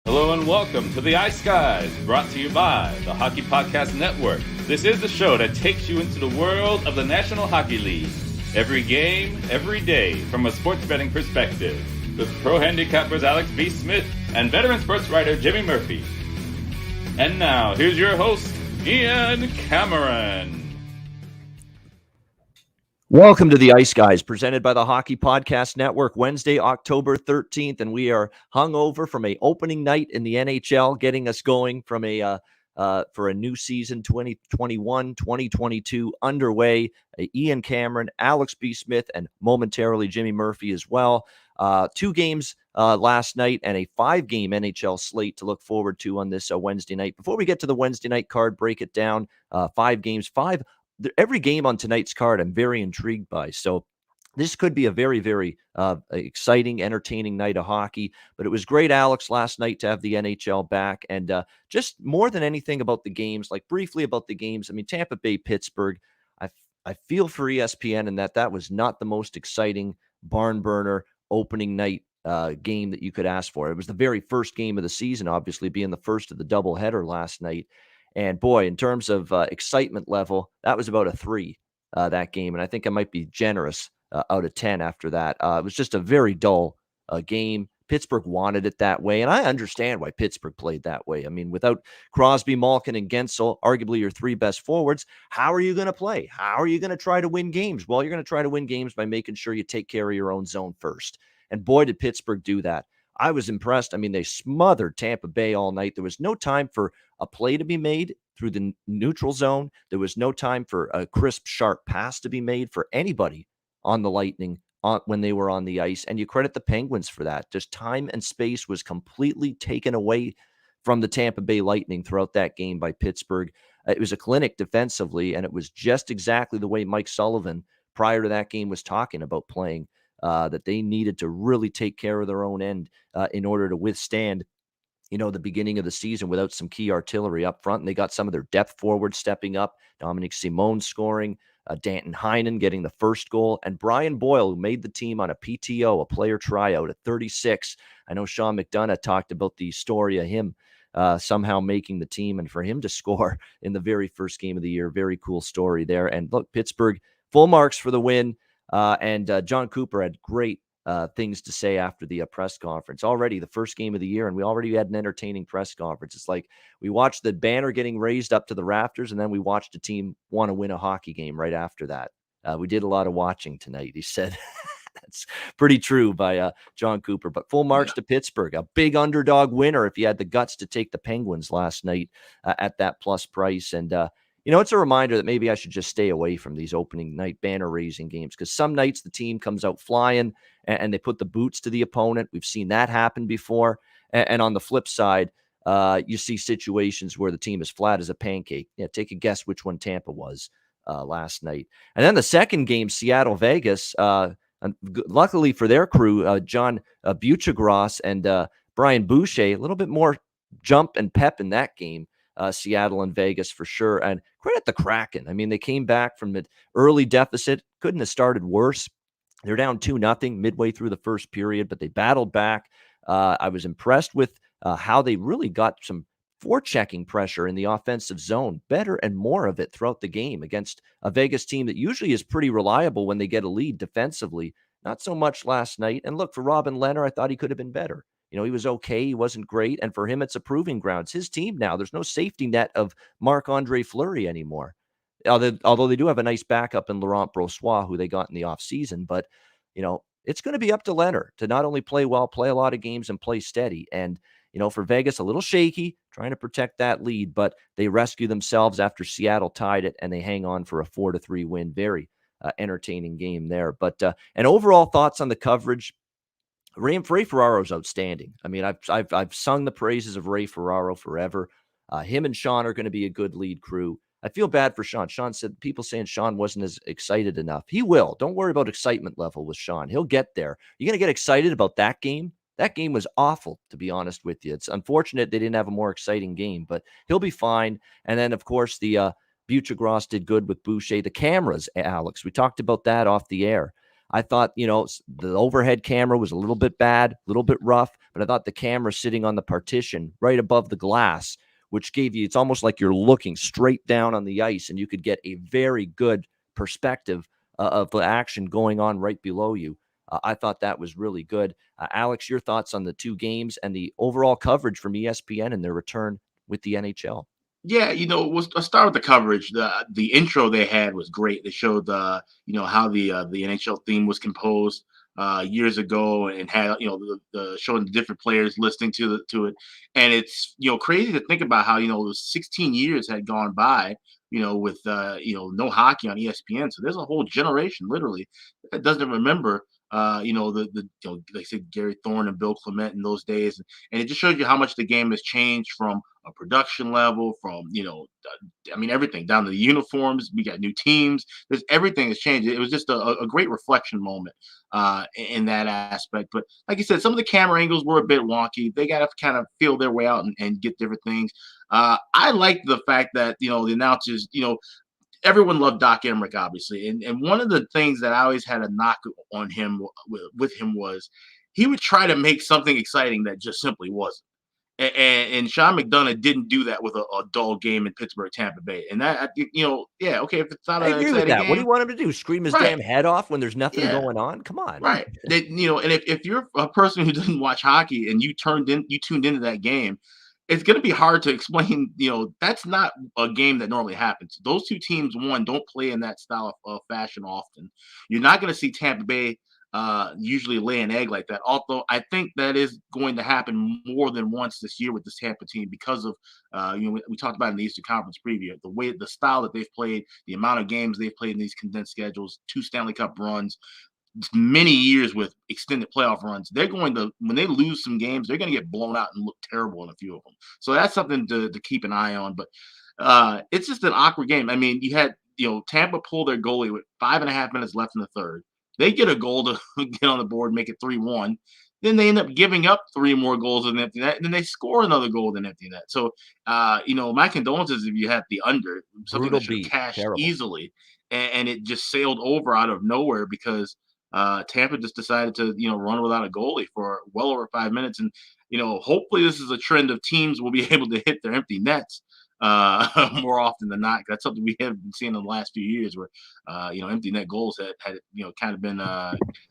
Hello and welcome to the Ice Guys, brought to you by the Hockey Podcast Network. This is the show that takes you into the world of the National Hockey League. Every game, every day, from a sports betting perspective. With pro handicappers Alex B. Smith and veteran sports writer Jimmy Murphy. And now, here's your host, Ian Cameron. Welcome to the Ice Guys, presented by the Hockey Podcast Network, Wednesday, October 13th, and we are hungover from a opening night in the NHL, getting us going from for a new season, 2021-2022 underway. Ian Cameron, Alex B. Smith, and momentarily Jimmy Murphy as well. 2 games last night and a 5-game NHL slate to look forward to on this Wednesday night. Before we get to the Wednesday night card, break it down. 5 games, every game on tonight's card I'm very intrigued by. So this could be a very, very exciting, entertaining night of hockey. But it was great, Alex, last night to have the NHL back. And just more than anything about the games, like briefly about the games, I mean, Tampa Bay, Pittsburgh, I feel for ESPN in that was not the most exciting barn burner opening night game that you could ask for. It was the very first game of the season, obviously being the first of the doubleheader last night. And boy, in terms of excitement level, that was about a 3, that game. And I think I might be generous out of 10 after that. It was just a very dull game. Pittsburgh wanted it that way. And I understand why Pittsburgh played that way. I mean, without Crosby, Malkin, and Gensel, arguably your 3 best forwards, how are you going to play? How are you going to try to win games? Well, you're going to try to win games by making sure you take care of your own zone first. And boy, did Pittsburgh do that. I was impressed. I mean, they smothered Tampa Bay all night. There was no time for a play to be made through the neutral zone. There was no time for a crisp, sharp pass to be made for anybody on the Lightning when they were on the ice. And you credit the Penguins for that. Just time and space was completely taken away from the Tampa Bay Lightning throughout that game by Pittsburgh. It was a clinic defensively, and it was just exactly the way Mike Sullivan prior to that game was talking about playing, that they needed to really take care of their own end in order to withstand the beginning of the season without some key artillery up front. And they got some of their depth forward stepping up. Dominic Simone scoring, Danton Heinen getting the first goal, and Brian Boyle, who made the team on a PTO, a player tryout at 36. I know Sean McDonough talked about the story of him somehow making the team, and for him to score in the very first game of the year, very cool story there. And look, Pittsburgh, full marks for the win. And John Cooper had great things to say after the press conference. Already the first game of the year, and we already had an entertaining press conference. It's like we watched the banner getting raised up to the rafters, and then we watched a team want to win a hockey game right after that. We did a lot of watching tonight, he said. That's pretty true by John Cooper. But full marks to Pittsburgh, a big underdog winner if you had the guts to take the Penguins last night at that plus price. And it's a reminder that maybe I should just stay away from these opening night banner raising games, because some nights the team comes out flying and they put the boots to the opponent. We've seen that happen before. And on the flip side, you see situations where the team is flat as a pancake. Yeah, take a guess which one Tampa was last night. And then the second game, Seattle-Vegas, luckily for their crew, John Buchagras and Brian Boucher, a little bit more jump and pep in that game. Seattle and Vegas for sure. And credit the Kraken. I mean, they came back from an early deficit. Couldn't have started worse. They're down 2-0 midway through the first period, but they battled back. I was impressed with how they really got some forechecking pressure in the offensive zone, better and more of it throughout the game against a Vegas team that usually is pretty reliable when they get a lead defensively. Not so much last night. And look, for Robin Lehner, I thought he could have been better. He was okay. He wasn't great. And for him, it's a proving ground. It's his team now. There's no safety net of Marc-Andre Fleury anymore. Although they do have a nice backup in Laurent Brossoit, who they got in the offseason. But, it's going to be up to Lehner to not only play well, play a lot of games and play steady. And, for Vegas, a little shaky, trying to protect that lead. But they rescue themselves after Seattle tied it, and they hang on for a 4-3 win. Very entertaining game there. But and overall thoughts on the coverage. Ray Ferraro's outstanding. I mean, I've sung the praises of Ray Ferraro forever. Him and Sean are going to be a good lead crew. I feel bad for Sean. Sean said people saying Sean wasn't as excited enough. He will. Don't worry about excitement level with Sean. He'll get there. You're going to get excited about that game? That game was awful, to be honest with you. It's unfortunate they didn't have a more exciting game, but he'll be fine. And then, of course, the Buchagras did good with Boucher. The cameras, Alex, we talked about that off the air. I thought, the overhead camera was a little bit bad, a little bit rough, but I thought the camera sitting on the partition right above the glass, which gave you, it's almost like you're looking straight down on the ice and you could get a very good perspective of the action going on right below you. I thought that was really good. Alex, your thoughts on the two games and the overall coverage from ESPN and their return with the NHL? Yeah, let's start with the coverage. The intro they had was great. They showed how the NHL theme was composed years ago, and had the showing the different players listening to it, and it's crazy to think about how 16 years had gone by, with no hockey on ESPN. So there's a whole generation literally that doesn't remember like I said, Gary Thorne and Bill Clement in those days, and it just shows you how much the game has changed from a production level, from everything down to the uniforms. We got new teams. There's everything has changed. It was just a great reflection moment in that aspect. But like you said, some of the camera angles were a bit wonky. They got to kind of feel their way out and get different things. I like the fact that the announcers, everyone loved Doc Emmerich, obviously. And one of the things that I always had a knock on him with him was he would try to make something exciting that just simply wasn't. And Sean McDonough didn't do that with a dull game in Pittsburgh, Tampa Bay. And that, okay, if it's not I an agree with exciting that. game, What do you want him to do? Scream his right. damn head off when there's nothing Yeah. going on? Come on. Right. And if you're a person who doesn't watch hockey and you tuned into that game, it's going to be hard to explain, that's not a game that normally happens. Those two teams, one, don't play in that style of fashion often. You're not going to see Tampa Bay usually lay an egg like that. Although I think that is going to happen more than once this year with this Tampa team because of, we talked about in the Eastern Conference preview, the style that they've played, the amount of games they've played in these condensed schedules, 2 Stanley Cup runs, many years with extended playoff runs. They're going to, when they lose some games, they're going to get blown out and look terrible in a few of them. So that's something to keep an eye on. But it's just an awkward game. I mean, you had, Tampa pull their goalie with 5.5 minutes left in the third. They get a goal to get on the board, make it 3-1. Then they end up giving up 3 more goals in empty net, and then they score another goal in empty net. So, my condolences if you had the under, something Brutal that should have beat. cashed Terrible. easily, and it just sailed over out of nowhere because Tampa just decided to, run without a goalie for well over 5 minutes. And, hopefully this is a trend of teams will be able to hit their empty nets more often than not. That's something we have been seeing in the last few years where, empty net goals had kind of been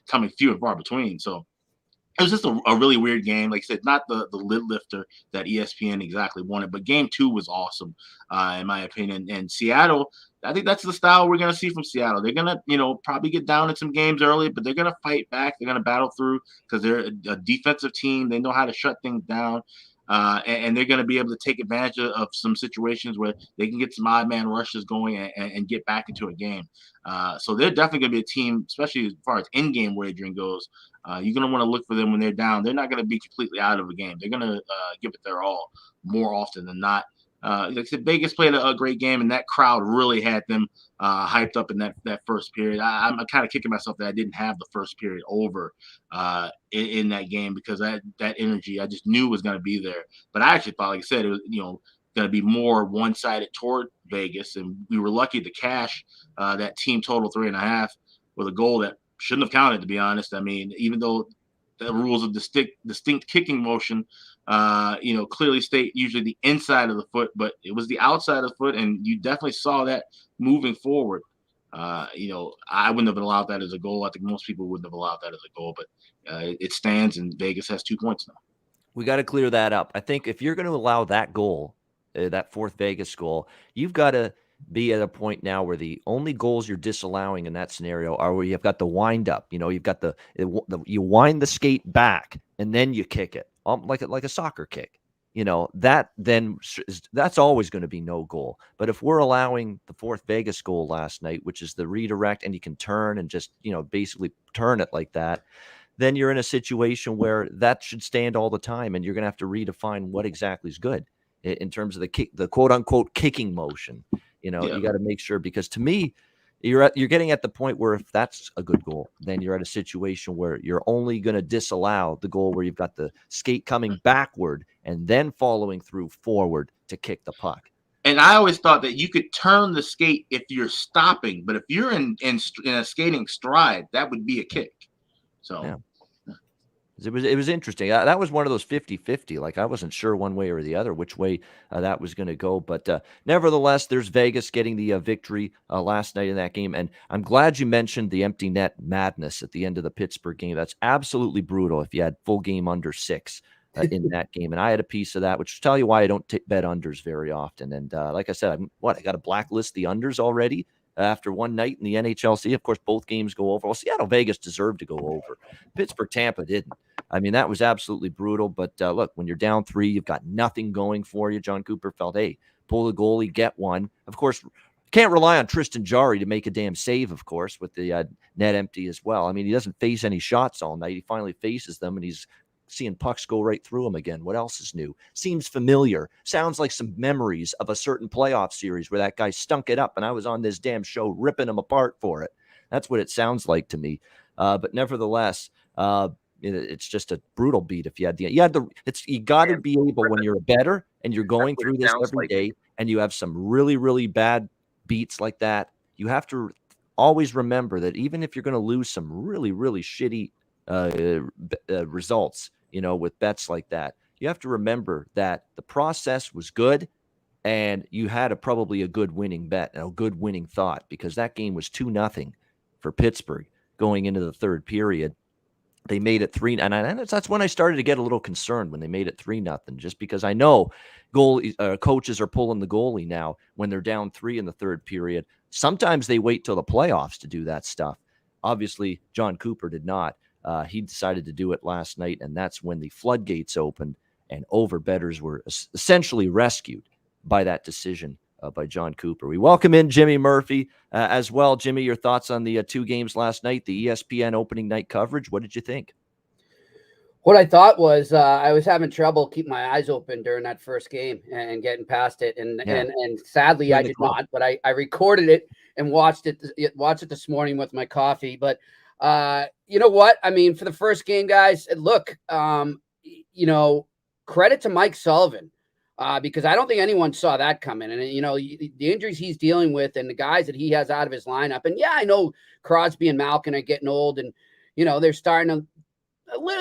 coming few and far between. So it was just a really weird game. Like I said, not the lid lifter that ESPN exactly wanted, but game 2 was awesome, in my opinion. And Seattle, I think that's the style we're going to see from Seattle. They're going to, probably get down in some games early, but they're going to fight back. They're going to battle through because they're a defensive team. They know how to shut things down. And they're going to be able to take advantage of some situations where they can get some odd man rushes going and get back into a game. So they're definitely going to be a team, especially as far as in-game wagering goes. You're going to want to look for them when they're down. They're not going to be completely out of a game. They're going to give it their all more often than not. Like I said, Vegas played a great game, and that crowd really had them hyped up in that first period. I'm kind of kicking myself that I didn't have the first period over in that game because that energy I just knew was going to be there. But I actually thought, like I said, it was going to be more one-sided toward Vegas, and we were lucky to cash that team total 3.5 with a goal that shouldn't have counted, to be honest. I mean, even though the rules of distinct kicking motion, clearly state usually the inside of the foot, but it was the outside of the foot, and you definitely saw that moving forward. I wouldn't have allowed that as a goal. I think most people wouldn't have allowed that as a goal, but it stands, and Vegas has 2 points now. We got to clear that up. I think if you're going to allow that goal, that fourth Vegas goal, you've got to be at a point now where the only goals you're disallowing in that scenario are where you've got the wind up. You've got you wind the skate back and then you kick it, like a soccer kick. That's always going to be no goal. But if we're allowing the fourth Vegas goal last night, which is the redirect, and you can turn and just basically turn it like that, then you're in a situation where that should stand all the time, and you're going to have to redefine what exactly is good in terms of the quote unquote kicking motion. You got to make sure, because to me, you're getting at the point where if that's a good goal, then you're at a situation where you're only going to disallow the goal where you've got the skate coming backward and then following through forward to kick the puck. And I always thought that you could turn the skate if you're stopping, but if you're in a skating stride, that would be a kick. So. Yeah. It was interesting. That was one of those 50-50. Like, I wasn't sure one way or the other which way that was going to go. But nevertheless, there's Vegas getting the victory last night in that game. And I'm glad you mentioned the empty net madness at the end of the Pittsburgh game. That's absolutely brutal if you had full game under 6 in that game. And I had a piece of that, which will tell you why I don't bet unders very often. And like I said, I got to blacklist the unders already after one night in the NHLC. Of course, both games go over. Well, Seattle Vegas deserved to go over. Pittsburgh Tampa didn't. I mean, that was absolutely brutal. But look, when you're down 3, you've got nothing going for you. John Cooper felt, hey, pull the goalie, get one. Of course, can't rely on Tristan Jarry to make a damn save, of course, with the net empty as well. I mean, he doesn't face any shots all night. He finally faces them, and he's seeing pucks go right through him again. What else is new? Seems familiar. Sounds like some memories of a certain playoff series where that guy stunk it up, and I was on this damn show ripping him apart for it. That's what it sounds like to me. But nevertheless, it's just a brutal beat. If you got to be able, when you're a bettor and you're going through this every day and you have some really, really bad beats like that, you have to always remember that even if you're going to lose some really, really shitty results, with bets like that, you have to remember that the process was good and you had probably a good winning bet and a good winning thought, because that game was 2-0 for Pittsburgh going into the third period. They made it 3, and that's when I started to get a little concerned when they made it 3-0, just because I know coaches are pulling the goalie now when they're down 3 in the third period. Sometimes they wait till the playoffs to do that stuff. Obviously, John Cooper did not. He decided to do it last night, and that's when the floodgates opened and overbettors were essentially rescued by that decision by John Cooper. We welcome in Jimmy Murphy as well. Jimmy, your thoughts on the 2 games last night, the ESPN opening night coverage. What did you think? What I thought was I was having trouble keeping my eyes open during that first game and getting past it. And sadly, I did not, but I recorded it and watched it this morning with my coffee. But you know what? I mean, for the first game, guys, look, credit to Mike Sullivan. Because I don't think anyone saw that coming. And, the injuries he's dealing with and the guys that he has out of his lineup. And, yeah, I know Crosby and Malkin are getting old and, they're starting to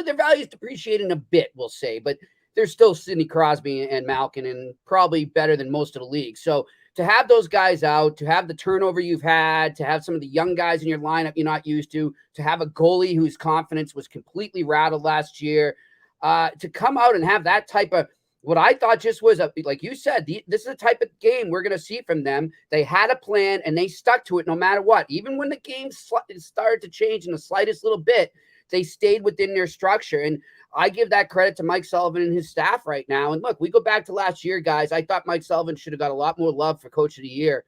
their value's depreciating a bit, we'll say. But they're still Sidney Crosby and Malkin and probably better than most of the league. So to have those guys out, to have the turnover you've had, to have some of the young guys in your lineup you're not used to have a goalie whose confidence was completely rattled last year, to come out and have that type of what I thought just was, like you said, this is the type of game we're going to see from them. They had a plan, and they stuck to it no matter what. Even when the game started to change in the slightest little bit, they stayed within their structure. And I give that credit to Mike Sullivan and his staff right now. And look, we go back to last year, guys. I thought Mike Sullivan should have got a lot more love for Coach of the Year.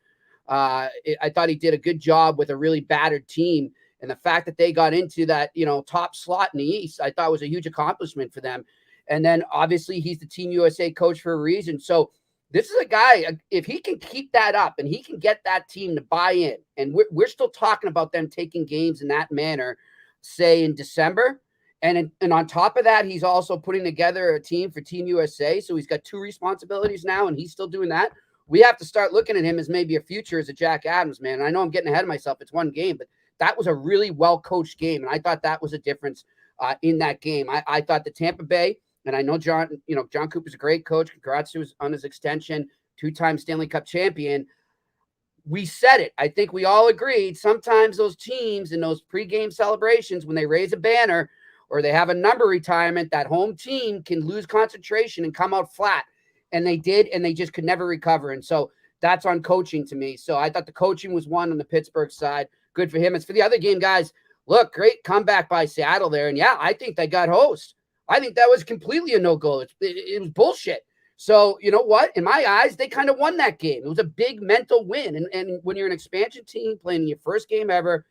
I thought he did a good job with a really battered team. And the fact that they got into that, top slot in the East, I thought was a huge accomplishment for them. And then obviously he's the Team USA coach for a reason. So this is a guy, if he can keep that up and he can get that team to buy in, and we're still talking about them taking games in that manner, say in December. And on top of that, he's also putting together a team for Team USA. So he's got 2 responsibilities now, and he's still doing that. We have to start looking at him as maybe a future as a Jack Adams, man. And I know I'm getting ahead of myself. It's one game, but that was a really well-coached game. And I thought that was a difference in that game. I thought the Tampa Bay, and I know John Cooper's a great coach. Congrats on his extension, 2-time Stanley Cup champion. We said it. I think we all agreed. Sometimes those teams in those pregame celebrations, when they raise a banner or they have a number retirement, that home team can lose concentration and come out flat. And they did, and they just could never recover. And so that's on coaching to me. So I thought the coaching was one on the Pittsburgh side. Good for him. As for the other game, guys, look, great comeback by Seattle there. And yeah, I think they got hosed. I think that was completely a no-go. It was bullshit. So, you know what? In my eyes, they kind of won that game. It was a big mental win. And when you're an expansion team playing your first game ever,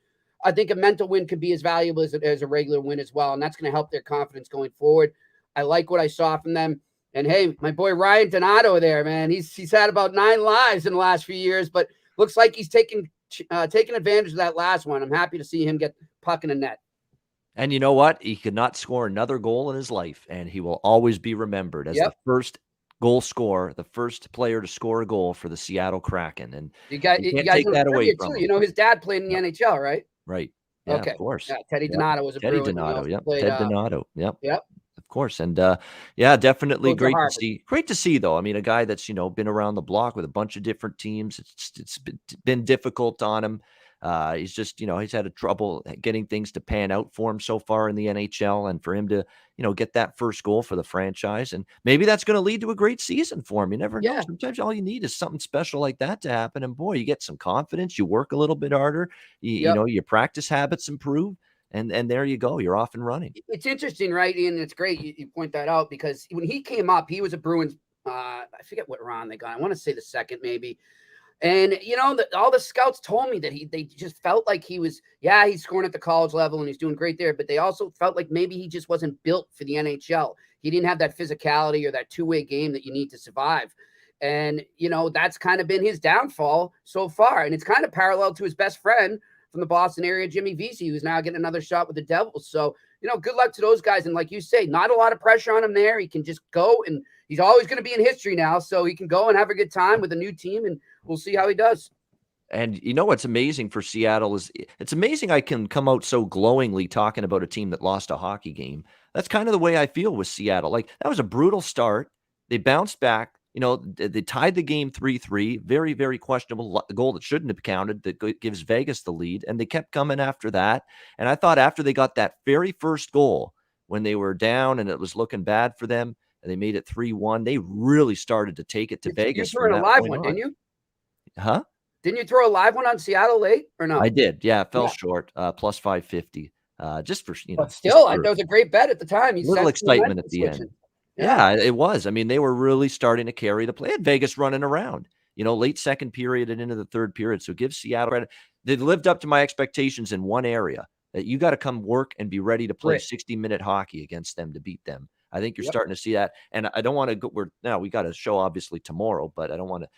I think a mental win could be as valuable as a regular win as well. And that's going to help their confidence going forward. I like what I saw from them. And, hey, my boy Ryan Donato there, man, he's had about 9 lives in the last few years, but looks like he's taking advantage of that last one. I'm happy to see him get puck in the net. And you know what? He could not score another goal in his life, and he will always be remembered as the first goal scorer, the first player to score a goal for the Seattle Kraken. And you can't guys take that away from him. You know, his dad played in the NHL, right? Right. Yeah, Okay. of course. Yeah, Teddy Yep. Donato was a Teddy Bruin. Donato. Yep. Played, Ted Donato. Yep. Yep. Of course. And yeah, definitely Goes to great to Harvard. see. Great to see, though. I mean, a guy that's, been around the block with a bunch of different teams. It's been difficult on him. He's just, he's had a trouble getting things to pan out for him so far in the NHL, and for him to, get that first goal for the franchise. And maybe that's going to lead to a great season for him. You never know. Yeah. Sometimes all you need is something special like that to happen. And boy, you get some confidence, you work a little bit harder, your practice habits improve. And there you go. You're off and running. It's interesting, right? And it's great you point that out, because when he came up, he was a Bruins. I forget what round they got. I want to say the second, maybe. And all the scouts told me that they just felt like he's scoring at the college level and he's doing great there, but they also felt like maybe he just wasn't built for the NHL. He didn't have that physicality or that two-way game that you need to survive. And that's kind of been his downfall so far. And it's kind of parallel to his best friend from the Boston area, Jimmy Vesey, who's now getting another shot with the Devils. So, good luck to those guys. And like you say, not a lot of pressure on him there. He can just go, and he's always going to be in history now. So he can go and have a good time with a new team, and we'll see how he does. And what's amazing for Seattle is it's amazing I can come out so glowingly talking about a team that lost a hockey game. That's kind of the way I feel with Seattle. Like, that was a brutal start. They bounced back. They tied the game 3-3. Very, very questionable goal that shouldn't have counted, that gives Vegas the lead. And they kept coming after that. And I thought after they got that very first goal, when they were down and it was looking bad for them, and they made it 3-1, they really started to take it to Vegas. You threw in a live one, didn't you? Huh? Didn't you throw a live one on Seattle late, or no? I did. Yeah, it fell short. Plus 550. Just for, But still, that was a great bet at the time. A little excitement at the end. Yeah, it was. I mean, they were really starting to carry the play. They had Vegas running around, late second period and into the third period. So give Seattle credit. They lived up to my expectations in one area, that you got to come work and be ready to play 60-minute hockey against them to beat them. I think you're starting to see that. And I don't want to go, we got a show obviously tomorrow, but I don't want to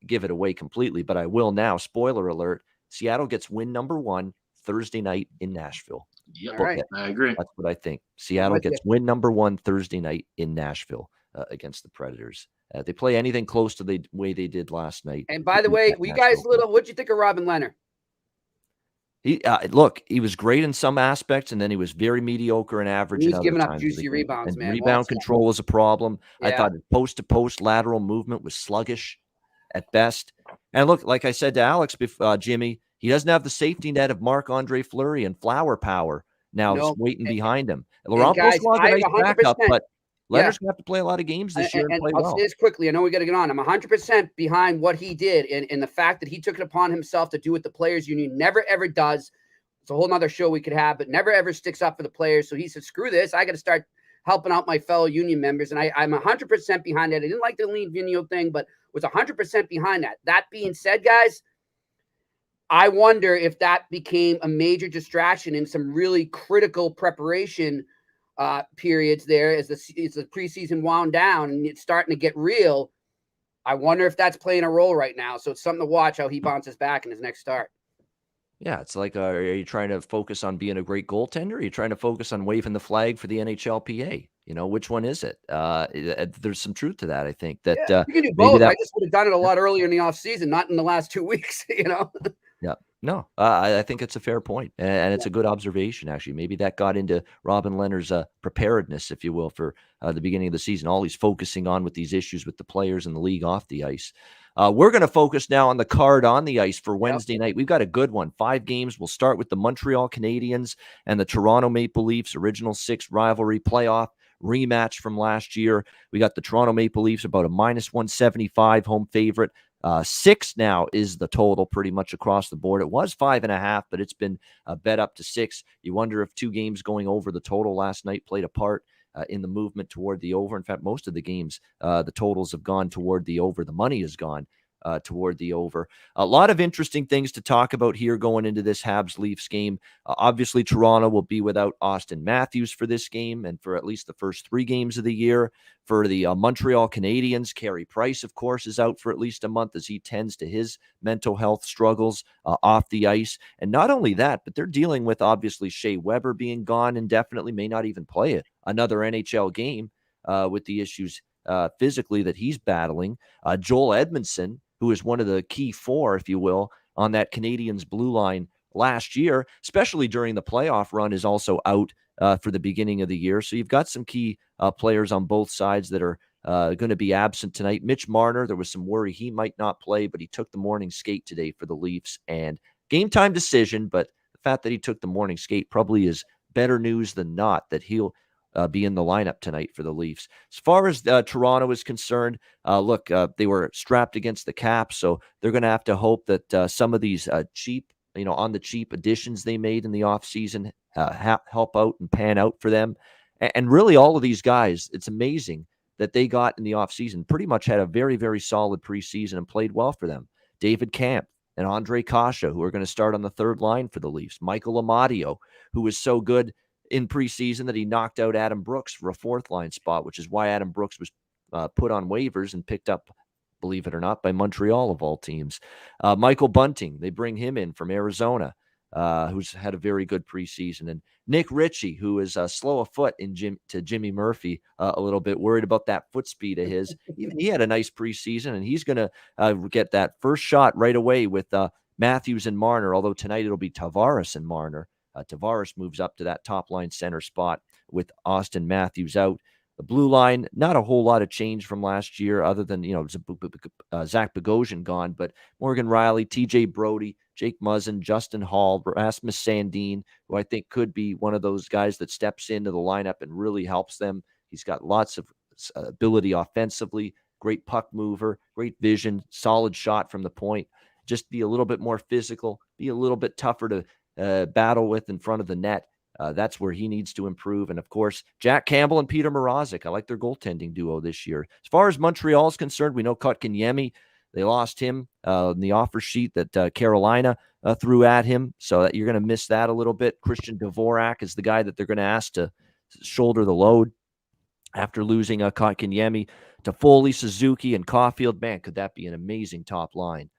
give it away completely, but I will now. Spoiler alert. Seattle gets win number 1 Thursday night in Nashville. Yeah, right. I agree. That's what I think. Seattle gets win number 1 Thursday night in Nashville against the Predators. They play anything close to the way they did last night. And by the way, what'd you think of Robin Lehner? He was great in some aspects, and then he was very mediocre and average. He's giving up juicy rebounds, man. Rebound control was a problem. Yeah. I thought post-to-post lateral movement was sluggish at best. And look, like I said to Alex, Jimmy, he doesn't have the safety net of Marc-Andre Fleury and flower power now waiting behind him. Laurent Brossoit a nice backup, but Leonard's going to have to play a lot of games this year and play well. I'll say this quickly. I know we got to get on. I'm 100% behind what he did, and the fact that he took it upon himself to do what the Players Union never, ever does. It's a whole nother show we could have, but never, ever sticks up for the players. So he said, screw this. I got to start helping out my fellow union members. And I'm 100% behind that. I didn't like the lean video thing, but was 100% behind that. That being said, guys, I wonder if that became a major distraction in some really critical preparation periods there as the preseason wound down and it's starting to get real. I wonder if that's playing a role right now. So it's something to watch how he bounces back in his next start. Yeah, it's like, are you trying to focus on being a great goaltender? Or are you trying to focus on waving the flag for the NHLPA? Which one is it? There's some truth to that, I think. That you can do both. I just would have done it a lot earlier in the offseason, not in the last 2 weeks, Yeah. No, I think it's a fair point, and it's a good observation, actually. Maybe that got into Robin Lehner's preparedness, if you will, for the beginning of the season. All he's focusing on with these issues with the players and the league off the ice. We're going to focus now on the card on the ice for Wednesday night. We've got a good one. 5 games. We'll start with the Montreal Canadiens and the Toronto Maple Leafs, original 6 rivalry playoff rematch from last year. We got the Toronto Maple Leafs about a -175 home favorite. 6 now is the total pretty much across the board. It was 5.5, but it's been bet up to 6. You wonder if 2 games going over the total last night played a part in the movement toward the over. In fact, most of the games, the totals have gone toward the over. The money has gone toward the over. A lot of interesting things to talk about here going into this Habs-Leafs game. Obviously, Toronto will be without Austin Matthews for this game and for at least the first 3 games of the year. For the Montreal Canadiens, Carey Price, of course, is out for at least a month as he tends to his mental health struggles off the ice. And not only that, but they're dealing with, obviously, Shea Weber being gone indefinitely, may not even play another NHL game with the issues physically that he's battling. Joel Edmondson, who is one of the key four, if you will, on that Canadiens blue line last year, especially during the playoff run, is also out for the beginning of the year. So you've got some key players on both sides that are going to be absent tonight. Mitch Marner, there was some worry he might not play, but he took the morning skate today for the Leafs, and game time decision. But the fact that he took the morning skate probably is better news than not that he'll be in the lineup tonight for the Leafs. As far as Toronto is concerned, look, they were strapped against the cap, so they're going to have to hope that some of these cheap, on the cheap additions they made in the offseason help out and pan out for them. And really, all of these guys, it's amazing that they got in the offseason, pretty much had a very, very solid preseason and played well for them. David Kampf and Andre Kasha, who are going to start on the third line for the Leafs. Michael Amadio, who was so good in preseason that he knocked out Adam Brooks for a fourth line spot, which is why Adam Brooks was put on waivers and picked up, believe it or not, by Montreal of all teams. Michael Bunting, they bring him in from Arizona, who's had a very good preseason. And Nick Ritchie, who is slow of foot to Jimmy Murphy, a little bit worried about that foot speed of his. He had a nice preseason, and he's going to get that first shot right away with Matthews and Marner, although tonight it'll be Tavares and Marner. Tavares moves up to that top line center spot with Austin Matthews out. The blue line, not a whole lot of change from last year other than, Zach Bogosian gone, but Morgan Riley, TJ Brody, Jake Muzzin, Justin Hall, Rasmus Sandin, who I think could be one of those guys that steps into the lineup and really helps them. He's got lots of ability offensively, great puck mover, great vision, solid shot from the point. Just be a little bit more physical, be a little bit tougher to battle with in front of the net. That's where he needs to improve. And, of course, Jack Campbell and Peter Mrazek. I like their goaltending duo this year. As far as Montreal is concerned, we know Kotkaniemi, they lost him in the offer sheet that Carolina threw at him. So you're going to miss that a little bit. Christian Dvorak is the guy that they're going to ask to shoulder the load after losing Kotkaniemi to Foley, Suzuki, and Caulfield. Man, could that be an amazing top line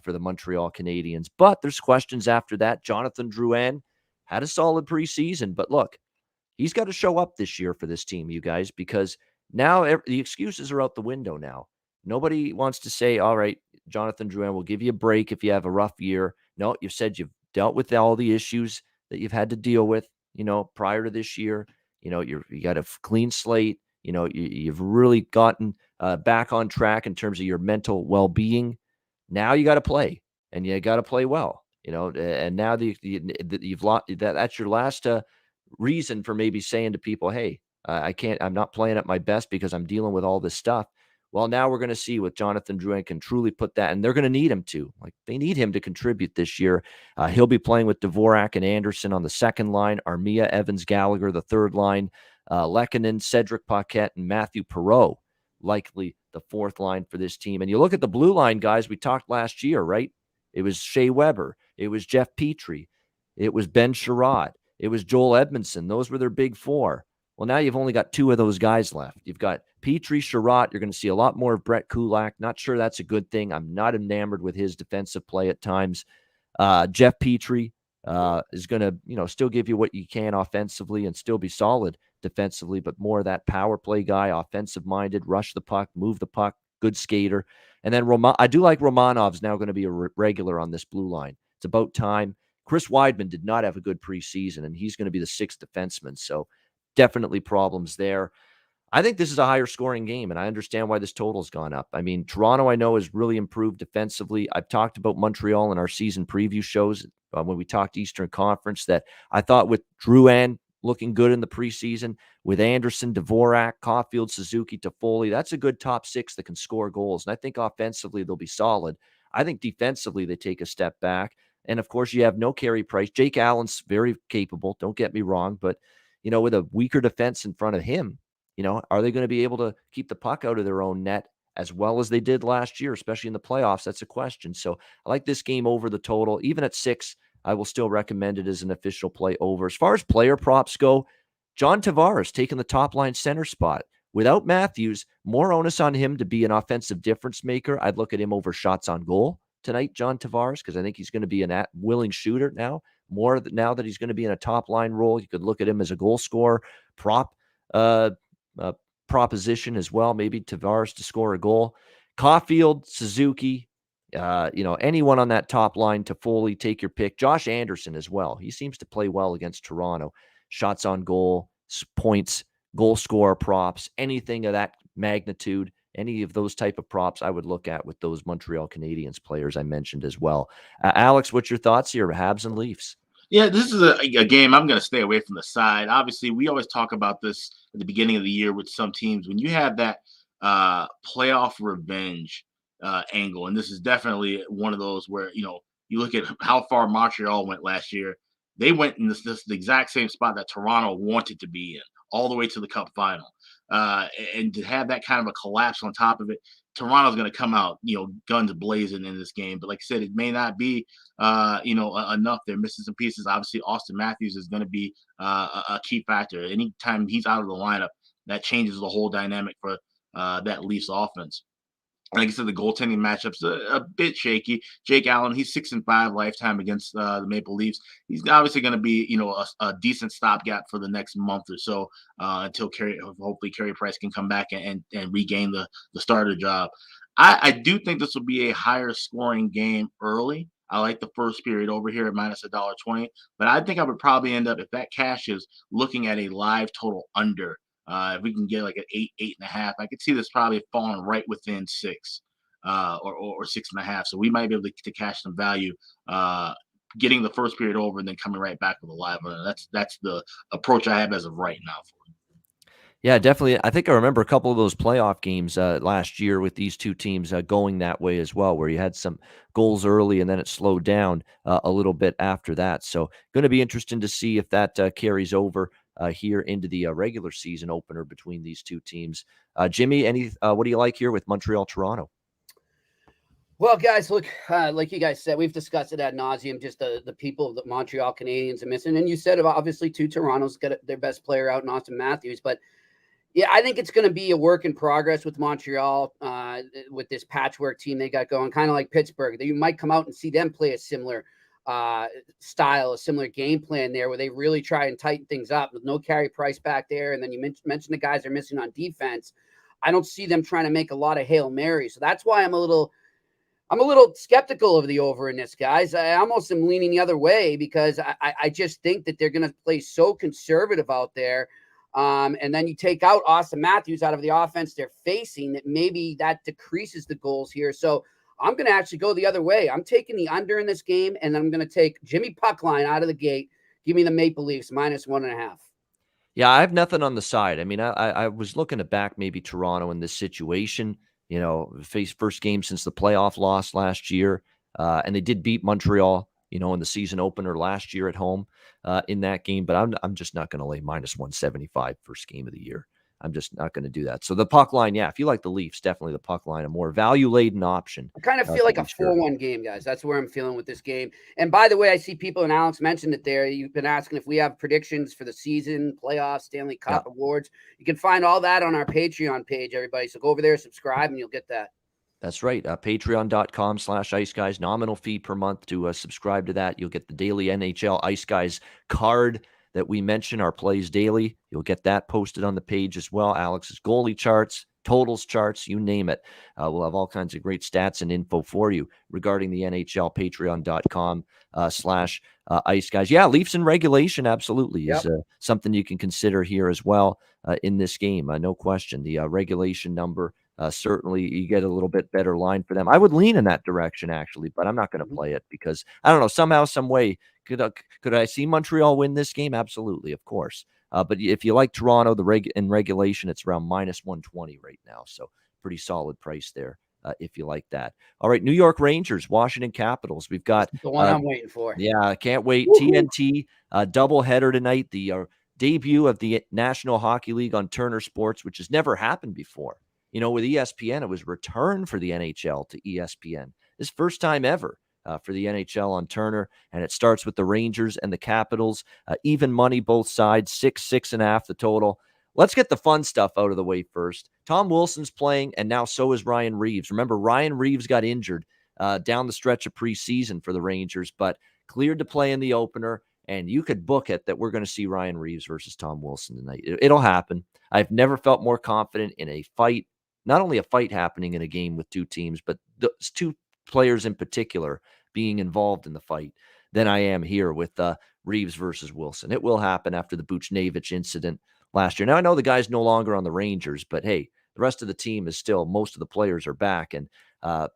for the Montreal Canadiens. But there's questions after that. Jonathan Drouin had a solid preseason, but look, he's got to show up this year for this team, you guys, because now the excuses are out the window now. Nobody wants to say, all right, Jonathan Drouin will give you a break if you have a rough year. No, you've said you've dealt with all the issues that you've had to deal with, prior to this year. You got a clean slate. You've really gotten back on track in terms of your mental well-being. Now you got to play, and you got to play well. And now you've lost that. That's your last reason for maybe saying to people, hey, I'm not playing at my best because I'm dealing with all this stuff. Well, now we're going to see what Jonathan Drouin can truly put that, and they're going to need him to. They need him to contribute this year. He'll be playing with Dvorak and Anderson on the second line, Armia, Evans, Gallagher, the third line, Lehkonen, Cedric Paquette, and Matthew Perreault, likely the fourth line for this team. And you look at the blue line, guys, we talked last year, right? It was Shea Weber. It was Jeff Petrie. It was Ben Sherrod. It was Joel Edmondson. Those were their big four. Well, now you've only got two of those guys left. You've got Petrie, Sherrod. You're going to see a lot more of Brett Kulak. Not sure that's a good thing. I'm not enamored with his defensive play at times. Jeff Petrie is going to, still give you what you can offensively and still be solid defensively, but more of that power play guy, offensive-minded, rush the puck, move the puck, good skater. And then I do like Romanov's now going to be a regular on this blue line. It's about time. Chris Weidman did not have a good preseason, and he's going to be the sixth defenseman. So definitely problems there. I think this is a higher scoring game, and I understand why this total's gone up. I mean, Toronto, I know, has really improved defensively. I've talked about Montreal in our season preview shows when we talked Eastern Conference that I thought with Drouin looking good in the preseason, with Anderson, Dvorak, Caulfield, Suzuki, Toffoli, that's a good top six that can score goals. And I think offensively they'll be solid. I think defensively they take a step back. And, of course, you have no Carey Price. Jake Allen's very capable, don't get me wrong. But, with a weaker defense in front of him, are they going to be able to keep the puck out of their own net as well as they did last year, especially in the playoffs? That's a question. So I like this game over the total. Even at 6, I will still recommend it as an official play over. As far as player props go, John Tavares taking the top line center spot. Without Matthews, more onus on him to be an offensive difference maker. I'd look at him over shots on goal tonight, John Tavares, because I think he's going to be an willing shooter now. More now that he's going to be in a top line role, you could look at him as a goal scorer, prop proposition as well. Maybe Tavares to score a goal. Caulfield, Suzuki, anyone on that top line. Toffoli, take your pick. Josh Anderson as well. He seems to play well against Toronto. Shots on goal, points, goal scorer props, anything of that magnitude. Any of those type of props I would look at with those Montreal Canadiens players I mentioned as well. Alex, what's your thoughts here? Habs and Leafs. Yeah, this is a game I'm going to stay away from the side. Obviously, we always talk about this at the beginning of the year with some teams. When you have that playoff revenge angle, and this is definitely one of those where, you look at how far Montreal went last year. They went in the exact same spot that Toronto wanted to be in, all the way to the Cup final. And to have that kind of a collapse on top of it, Toronto's going to come out, guns blazing in this game. But like I said, it may not be, enough. They're missing some pieces. Obviously, Austin Matthews is going to be a key factor. Anytime he's out of the lineup, that changes the whole dynamic for that Leafs offense. Like I said, the goaltending matchup's a bit shaky. Jake Allen, he's 6-5 lifetime against the Maple Leafs. He's obviously going to be, a decent stopgap for the next month or so until hopefully Carey Price can come back and regain the starter job. I do think this will be a higher scoring game early. I like the first period over here at minus $1.20, but I think I would probably end up, if that cashes, looking at a live total under. If we can get like an 8.5, I could see this probably falling right within 6 or 6.5. So we might be able to cash some value getting the first period over and then coming right back with a live runner. That's the approach I have as of right now for it. Yeah, definitely. I think I remember a couple of those playoff games last year with these two teams going that way as well, where you had some goals early and then it slowed down a little bit after that. So going to be interesting to see if that carries over here into the regular season opener between these two teams. Jimmy, what do you like here with Montreal-Toronto? Well, guys, look, like you guys said, we've discussed it ad nauseum, just the people of the Montreal Canadiens are missing. And you said, obviously, too, Toronto's got their best player out in Austin Matthews. But, yeah, I think it's going to be a work in progress with Montreal with this patchwork team they got going, kind of like Pittsburgh. You might come out and see them play a similar style, a similar game plan there where they really try and tighten things up with no Carey Price back there. And then you mentioned the guys are missing on defense. I don't see them trying to make a lot of Hail Marys. So that's why I'm a little skeptical of the over in this, guys. I almost am leaning the other way because I just think that they're going to play so conservative out there. And then you take out Austin Matthews out of the offense they're facing, that maybe that decreases the goals here. So I'm going to actually go the other way. I'm taking the under in this game, and I'm going to take Jimmy Puckline out of the gate. Give me the Maple Leafs minus 1.5. Yeah, I have nothing on the side. I mean, I was looking to back maybe Toronto in this situation. First game since the playoff loss last year. And they did beat Montreal, in the season opener last year at home in that game. But I'm just not going to lay minus 175 first game of the year. I'm just not going to do that. So the puck line, yeah, if you like the Leafs, definitely the puck line, a more value-laden option. I kind of feel like a 4-1 game, guys. That's where I'm feeling with this game. And by the way, I see people, and Alex mentioned it there, you've been asking if we have predictions for the season, playoffs, Stanley Cup awards. You can find all that on our Patreon page, everybody. So go over there, subscribe, and you'll get that. That's right. Patreon.com/Ice Guys, nominal fee per month to subscribe to that. You'll get the daily NHL Ice Guys card that we mention, our plays daily. You'll get that posted on the page as well. Alex's goalie charts, totals charts, you name it. We'll have all kinds of great stats and info for you regarding the NHL. Patreon.com/Ice Guys. Yeah, Leafs in regulation absolutely is something you can consider here as well in this game. No question. The regulation number, certainly you get a little bit better line for them. I would lean in that direction, actually, but I'm not going to play it because, I don't know, somehow, some way, could I see Montreal win this game? Absolutely, of course. But if you like Toronto, in regulation, it's around minus 120 right now. So pretty solid price there if you like that. All right, New York Rangers, Washington Capitals. We've got the one I'm waiting for. Yeah, I can't wait. Woo-hoo. TNT doubleheader tonight. The debut of the National Hockey League on Turner Sports, which has never happened before. With ESPN, it was return for the NHL to ESPN. This first time ever for the NHL on Turner, and it starts with the Rangers and the Capitals. Even money both sides, 6.5 the total. Let's get the fun stuff out of the way first. Tom Wilson's playing, and now so is Ryan Reeves. Remember, Ryan Reeves got injured down the stretch of preseason for the Rangers, but cleared to play in the opener. And you could book it that we're going to see Ryan Reeves versus Tom Wilson tonight. It'll happen. I've never felt more confident in a fight, not only a fight happening in a game with two teams, but those two players in particular being involved in the fight than I am here with Reeves versus Wilson. It will happen after the Buchnevich incident last year. Now, I know the guy's no longer on the Rangers, but hey, the rest of the team is still, most of the players are back, and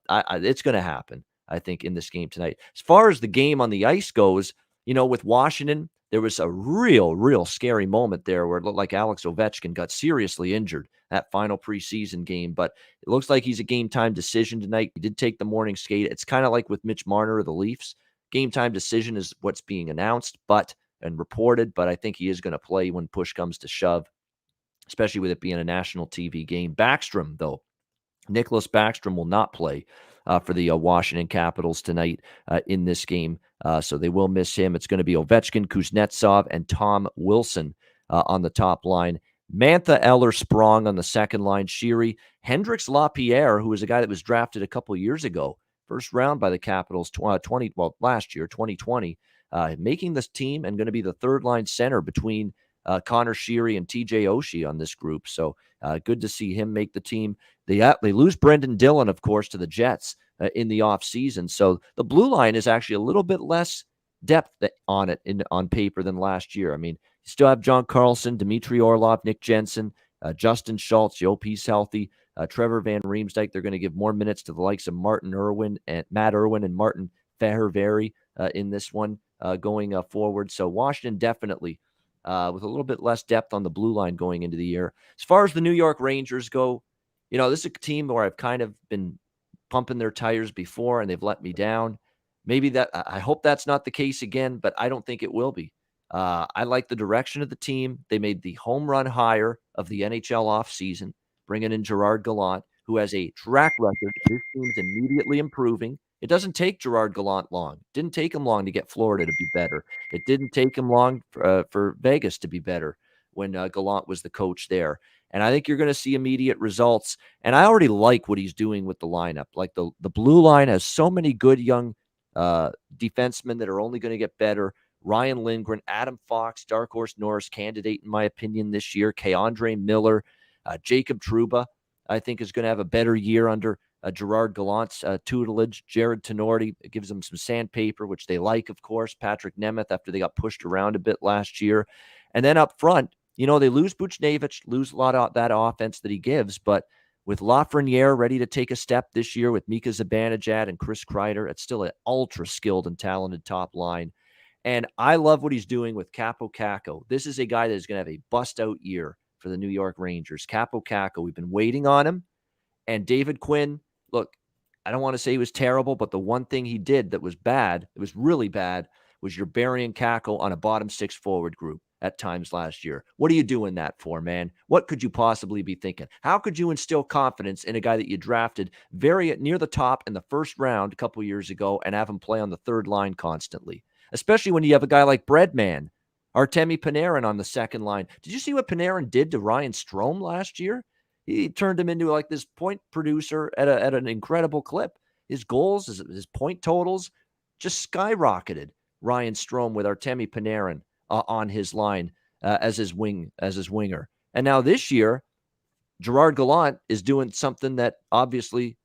it's going to happen, I think, in this game tonight. As far as the game on the ice goes, with Washington, there was a real scary moment there where it looked like Alex Ovechkin got seriously injured that final preseason game, but it looks like he's a game-time decision tonight. He did take the morning skate. It's kind of like with Mitch Marner of the Leafs. Game-time decision is what's being announced and reported, but I think he is going to play when push comes to shove, especially with it being a national TV game. Backstrom, though, Nicholas Backstrom will not play for the Washington Capitals tonight in this game, so they will miss him. It's going to be Ovechkin, Kuznetsov, and Tom Wilson on the top line. Mantha, Eller, Sprong on the second line. Sheary, Hendrix Lapierre, who was a guy that was drafted a couple years ago, first round by the Capitals, last year, 2020, making this team and going to be the third line center between Connor Sheary and TJ Oshie on this group. So good to see him make the team. They lose Brendan Dillon, of course, to the Jets in the offseason. So the blue line is actually a little bit less depth on it on paper than last year. I mean, you still have John Carlson, Dmitry Orlov, Nick Jensen, Justin Schultz, He's healthy, Trevor Van Riemsdyk. They're going to give more minutes to the likes of Matt Irwin and Martin Fehervary in this one going forward. So Washington definitely with a little bit less depth on the blue line going into the year. As far as the New York Rangers go, this is a team where I've kind of been pumping their tires before and they've let me down. I hope that's not the case again, but I don't think it will be. I like the direction of the team. They made the home run hire of the NHL offseason, bringing in Gerard Gallant, who has a track record. This team's immediately improving. It doesn't take Gerard Gallant long. It didn't take him long to get Florida to be better. It didn't take him long for Vegas to be better when Gallant was the coach there. And I think you're going to see immediate results. And I already like what he's doing with the lineup. Like the blue line has so many good young defensemen that are only going to get better. Ryan Lindgren, Adam Fox, Dark Horse Norris candidate, in my opinion, this year. Keandre Miller, Jacob Trouba, I think, is going to have a better year under Gerard Gallant's tutelage. Jared Tenorti gives them some sandpaper, which they like, of course. Patrick Nemeth, after they got pushed around a bit last year. And then up front, they lose Buchnevich, lose a lot of that offense that he gives, but with Lafreniere ready to take a step this year with Mika Zibanejad and Chris Kreider, it's still an ultra-skilled and talented top line. And I love what he's doing with Capo Caco. This is a guy that is going to have a bust-out year for the New York Rangers. Capo Caco, we've been waiting on him. And David Quinn, look, I don't want to say he was terrible, but the one thing he did that was bad, it was really bad, was you're burying Caco on a bottom six forward group at times last year. What are you doing that for, man? What could you possibly be thinking? How could you instill confidence in a guy that you drafted very near the top in the first round a couple years ago and have him play on the third line constantly? Especially when you have a guy like Breadman, Artemi Panarin on the second line. Did you see what Panarin did to Ryan Strome last year? He turned him into like this point producer at an incredible clip. His goals, his point totals just skyrocketed. Ryan Strome with Artemi Panarin on his line as his winger. And now this year, Gerard Gallant is doing something that obviously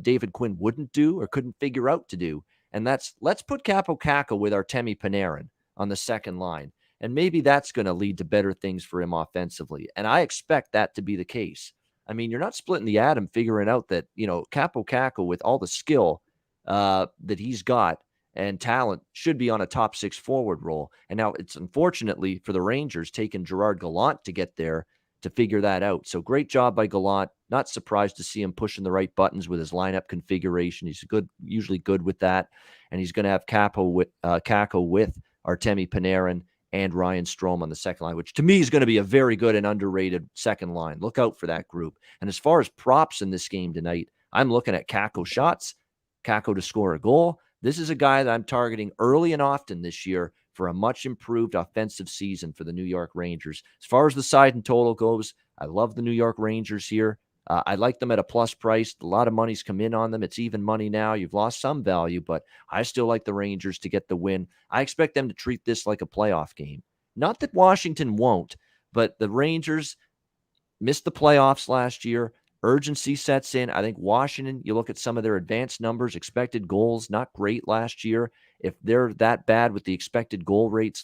David Quinn wouldn't do or couldn't figure out to do. And that's, let's put Capo Caco with Artemi Panarin on the second line. And maybe that's going to lead to better things for him offensively. And I expect that to be the case. I mean, you're not splitting the atom figuring out that, Capo Caco, with all the skill that he's got and talent, should be on a top six forward role. And now it's unfortunately for the Rangers taking Gerard Gallant to get there to figure that out. So great job by Gallant. Not surprised to see him pushing the right buttons with his lineup configuration. He's usually good with that. And he's going to have Caco with Artemi Panarin and Ryan Strome on the second line, which to me is going to be a very good and underrated second line. Look out for that group. And as far as props in this game tonight, I'm looking at Caco shots, Caco to score a goal. This is a guy that I'm targeting early and often this year for a much improved offensive season for the New York Rangers. As far as the side and total goes, I love the New York Rangers here. I like them at a plus price. A lot of money's come in on them. It's even money now. You've lost some value, but I still like the Rangers to get the win. I expect them to treat this like a playoff game. Not that Washington won't, but the Rangers missed the playoffs last year. Urgency sets in. I think Washington, you look at some of their advanced numbers, expected goals, not great last year. If they're that bad with the expected goal rates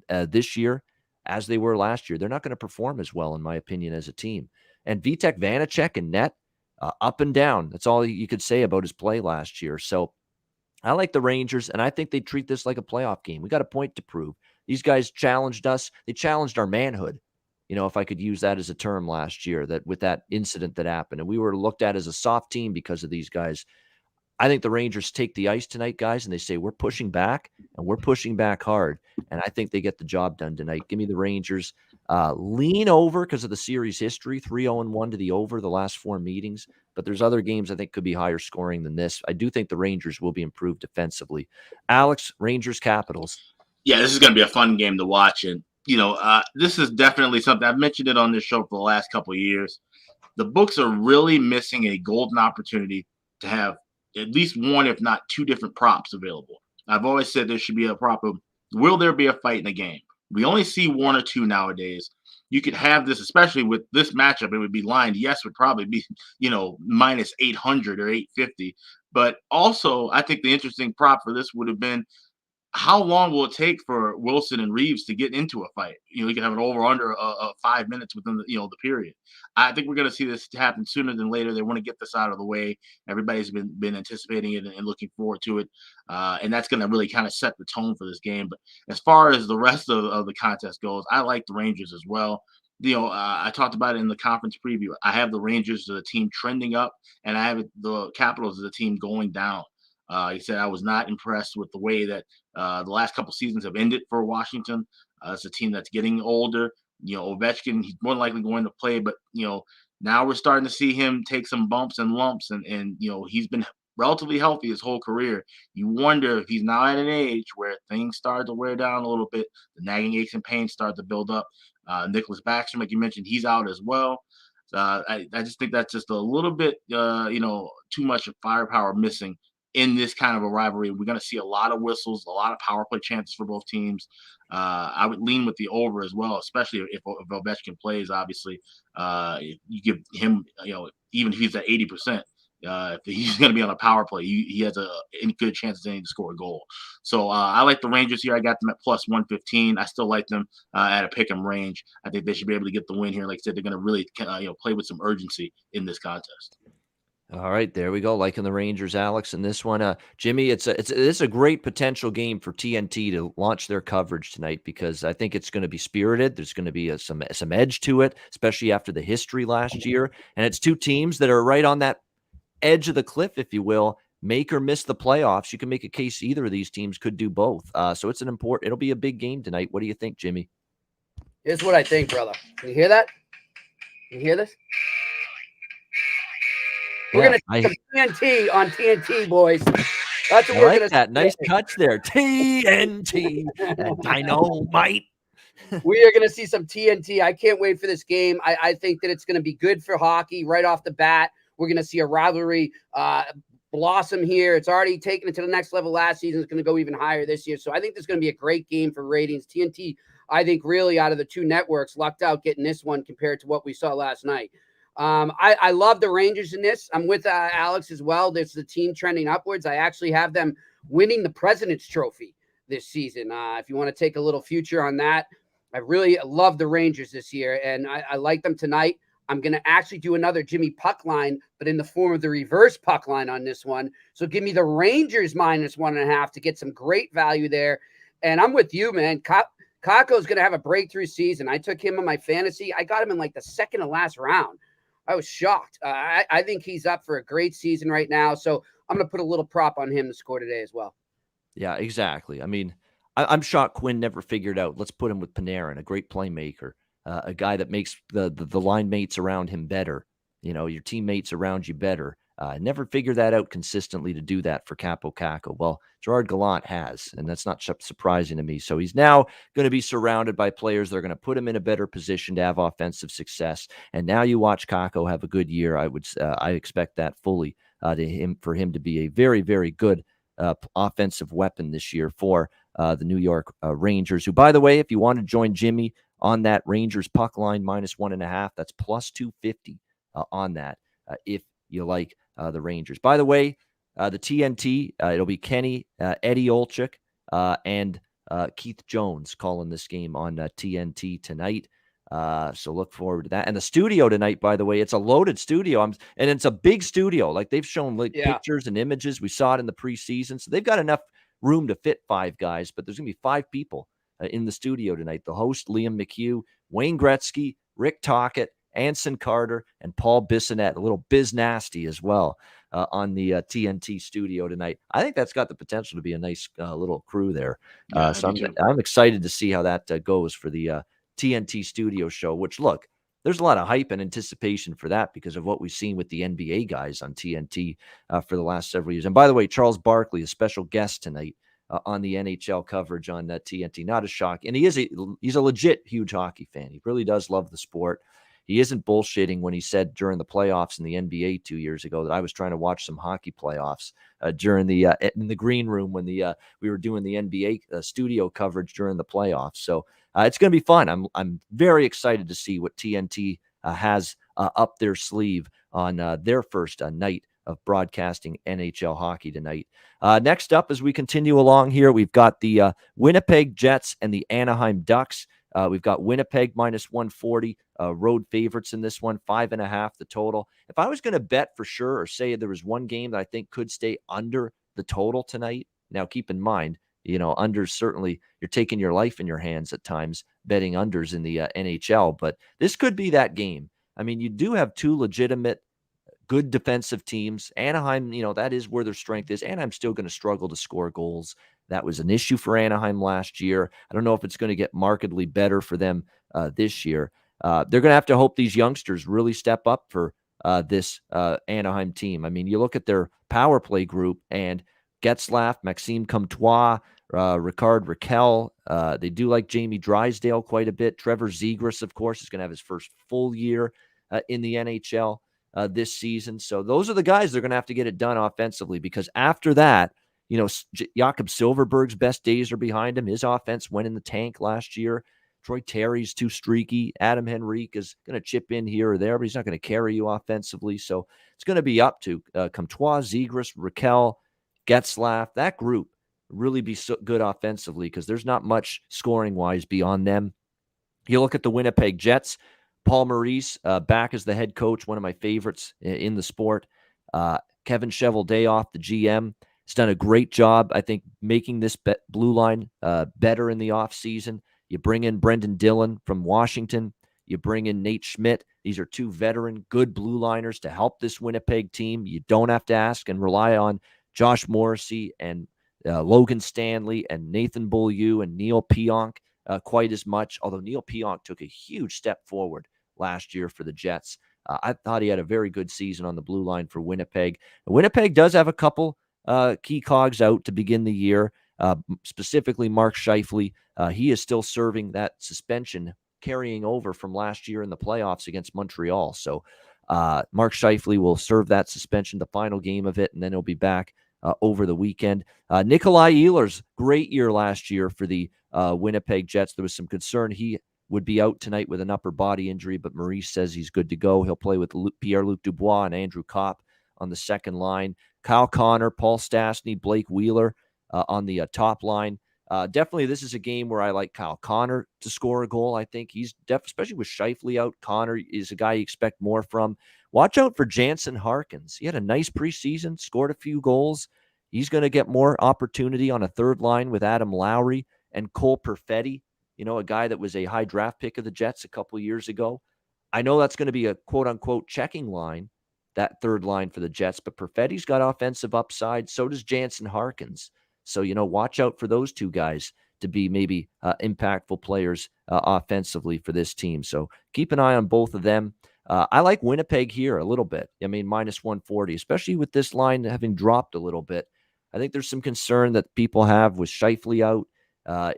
this year as they were last year, they're not going to perform as well, in my opinion, as a team. And Vitek Vanacek in net, up and down. That's all you could say about his play last year. So I like the Rangers, and I think they treat this like a playoff game. We got a point to prove. These guys challenged us. They challenged our manhood, if I could use that as a term last year, that with that incident that happened. And we were looked at as a soft team because of these guys. I think the Rangers take the ice tonight, guys, and they say, we're pushing back, and we're pushing back hard. And I think they get the job done tonight. Give me the Rangers. Lean over because of the series history, 3-0-1 to the over the last 4 meetings. But there's other games I think could be higher scoring than this. I do think the Rangers will be improved defensively. Alex, Rangers Capitals. Yeah, this is going to be a fun game to watch. And, this is definitely something. I've mentioned it on this show for the last couple of years. The books are really missing a golden opportunity to have at least one, if not 2 different props available. I've always said there should be a prop of, will there be a fight in a game? We only see 1 or 2 nowadays. You could have this, especially with this matchup, it would be lined. Yes, would probably be, minus 800 or 850. But also, I think the interesting prop for this would have been, how long will it take for Wilson and Reeves to get into a fight? You can have an over under 5 minutes within the period. I think we're going to see this happen sooner than later. They want to get this out of the way. Everybody's been anticipating it and looking forward to it, and that's going to really kind of set the tone for this game. But as far as the rest of the contest goes, I like the Rangers as well. I talked about it in the conference preview. I have the Rangers as a team trending up, and I have the Capitals as a team going down. He said I was not impressed with the way that the last couple seasons have ended for Washington. It's a team that's getting older. Ovechkin, he's more than likely going to play, but now we're starting to see him take some bumps and lumps, and he's been relatively healthy his whole career. You wonder if he's now at an age where things start to wear down a little bit, the nagging aches and pains start to build up. Nicholas Backstrom, like you mentioned, he's out as well. I just think that's just a little bit, too much of firepower missing in this kind of a rivalry. We're going to see a lot of whistles, a lot of power play chances for both teams. I would lean with the over as well, especially if Ovechkin plays. Obviously, you give him, even if he's at 80%, if he's going to be on a power play, he has any good chances to score a goal. So I like the Rangers here. I got them at plus 115. I still like them at a pick 'em range. I think they should be able to get the win here. Like I said, they're going to really play with some urgency in this contest. All right, there we go. Liking the Rangers, Alex, in this one. Jimmy, it's a great potential game for TNT to launch their coverage tonight, because I think it's going to be spirited. There's going to be some edge to it, especially after the history last year. And it's 2 teams that are right on that edge of the cliff, if you will, make or miss the playoffs. You can make a case either of these teams could do both. So it'll be a big game tonight. What do you think, Jimmy? Here's what I think, brother. Can you hear that? Can you hear this? We're going to see some TNT on TNT, boys. That's what we're going to see. Nice touch there. TNT. Dynamite. We are going to see some TNT. I can't wait for this game. I think that it's going to be good for hockey right off the bat. We're going to see a rivalry blossom here. It's already taken it to the next level last season. It's going to go even higher this year. So I think this is going to be a great game for ratings. TNT, I think, really out of the 2 networks, lucked out getting this one compared to what we saw last night. I love the Rangers in this. I'm with Alex as well. There's the team trending upwards. I actually have them winning the President's Trophy this season. If you want to take a little future on that, I really love the Rangers this year, and I like them tonight. I'm going to actually do another Jimmy puck line, but in the form of the reverse puck line on this one. So give me the Rangers minus 1.5 to get some great value there. And I'm with you, man. Kakko's going to have a breakthrough season. I took him in my fantasy. I got him in like the second to last round. I was shocked. I think he's up for a great season right now. So I'm going to put a little prop on him to score today as well. Yeah, exactly. I mean, I'm shocked Quinn never figured out, let's put him with Panarin, a great playmaker, a guy that makes the line mates around him better, your teammates around you better. Never figured that out consistently to do that for Capo Caco. Well, Gerard Gallant has, and that's not surprising to me. So he's now going to be surrounded by players that are going to put him in a better position to have offensive success. And now you watch Caco have a good year. I expect that fully for him to be a very, very good offensive weapon this year for the New York Rangers, who, by the way, if you want to join Jimmy on that Rangers puck line -1.5, that's plus 250 on that if you like the Rangers. By the way, the TNT, it'll be Kenny, Eddie Olczyk, and Keith Jones calling this game on TNT tonight. So look forward to that. And the studio tonight, by the way, it's a loaded studio. And it's a big studio. Like, they've shown pictures and images. We saw it in the preseason. So they've got enough room to fit 5 guys, but there's going to be 5 people in the studio tonight. The host, Liam McHugh, Wayne Gretzky, Rick Tocchet, Anson Carter, and Paul Bissonnette, a little Biz Nasty as well on the TNT studio tonight. I think that's got the potential to be a nice little crew there. So I'm excited to see how that goes for the TNT studio show, which, look, there's a lot of hype and anticipation for that because of what we've seen with the NBA guys on TNT for the last several years. And by the way, Charles Barkley, a special guest tonight on the NHL coverage on TNT. Not a shock. And he's a legit huge hockey fan. He really does love the sport. He isn't bullshitting when he said during the playoffs in the NBA 2 years ago that I was trying to watch some hockey playoffs during in the green room when we were doing the NBA studio coverage during the playoffs. So it's going to be fun. I'm very excited to see what TNT has up their sleeve on their first night of broadcasting NHL hockey tonight. Next up, as we continue along here, we've got the Winnipeg Jets and the Anaheim Ducks. We've got Winnipeg -140, road favorites in this one, 5.5 the total. If I was going to bet for sure or say there was one game that I think could stay under the total tonight, now keep in mind, unders, certainly you're taking your life in your hands at times betting unders in the NHL, but this could be that game. I mean, you do have 2 legitimate good defensive teams. Anaheim, that is where their strength is. Anaheim's still going to struggle to score goals. That was an issue for Anaheim last year. I don't know if it's going to get markedly better for them this year. They're going to have to hope these youngsters really step up for this Anaheim team. I mean, you look at their power play group and Getzlaf, Maxime Comtois, Ricard Raquel. They do like Jamie Drysdale quite a bit. Trevor Zegras, of course, is going to have his first full year in the NHL this season. So those are the guys that are going to have to get it done offensively, because after that, Jakob Silfverberg's best days are behind him. His offense went in the tank last year. Troy Terry's too streaky. Adam Henrique is going to chip in here or there, but he's not going to carry you offensively. So it's going to be up to Comtois, Zegras, Raquel, Getzlaf. That group really be so good offensively because there's not much scoring-wise beyond them. You look at the Winnipeg Jets. Paul Maurice back as the head coach, one of my favorites in the sport. Kevin Cheveldayoff, the GM, has done a great job, I think, making this blue line better in the offseason. You bring in Brendan Dillon from Washington. You bring in Nate Schmidt. These are 2 veteran, good blue liners to help this Winnipeg team. You don't have to ask and rely on Josh Morrissey and Logan Stanley and Nathan Beaulieu and Neil Pionk quite as much, although Neil Pionk took a huge step forward last year for the Jets. I thought he had a very good season on the blue line for Winnipeg. Winnipeg does have a couple key cogs out to begin the year, specifically Mark Scheifele. He is still serving that suspension carrying over from last year in the playoffs against Montreal. So Mark Scheifele will serve that suspension, the final game of it, and then he'll be back over the weekend. Nikolai Ehlers, great year last year for the Winnipeg Jets. There was some concern he would be out tonight with an upper body injury, but Maurice says he's good to go. He'll play with Pierre-Luc Dubois and Andrew Kopp on the second line. Kyle Connor, Paul Stastny, Blake Wheeler on the top line. Definitely, this is a game where I like Kyle Connor to score a goal. I think he's especially with Scheifele out. Connor is a guy you expect more from. Watch out for Jansen Harkins. He had a nice preseason, scored a few goals. He's going to get more opportunity on a third line with Adam Lowry and Cole Perfetti, a guy that was a high draft pick of the Jets a couple years ago. I know that's going to be a quote-unquote checking line, that third line for the Jets, but Perfetti's got offensive upside. So does Jansen Harkins. So, watch out for those 2 guys to be maybe impactful players offensively for this team. So keep an eye on both of them. I like Winnipeg here a little bit. I mean, minus 140, especially with this line having dropped a little bit. I think there's some concern that people have with Scheifele out.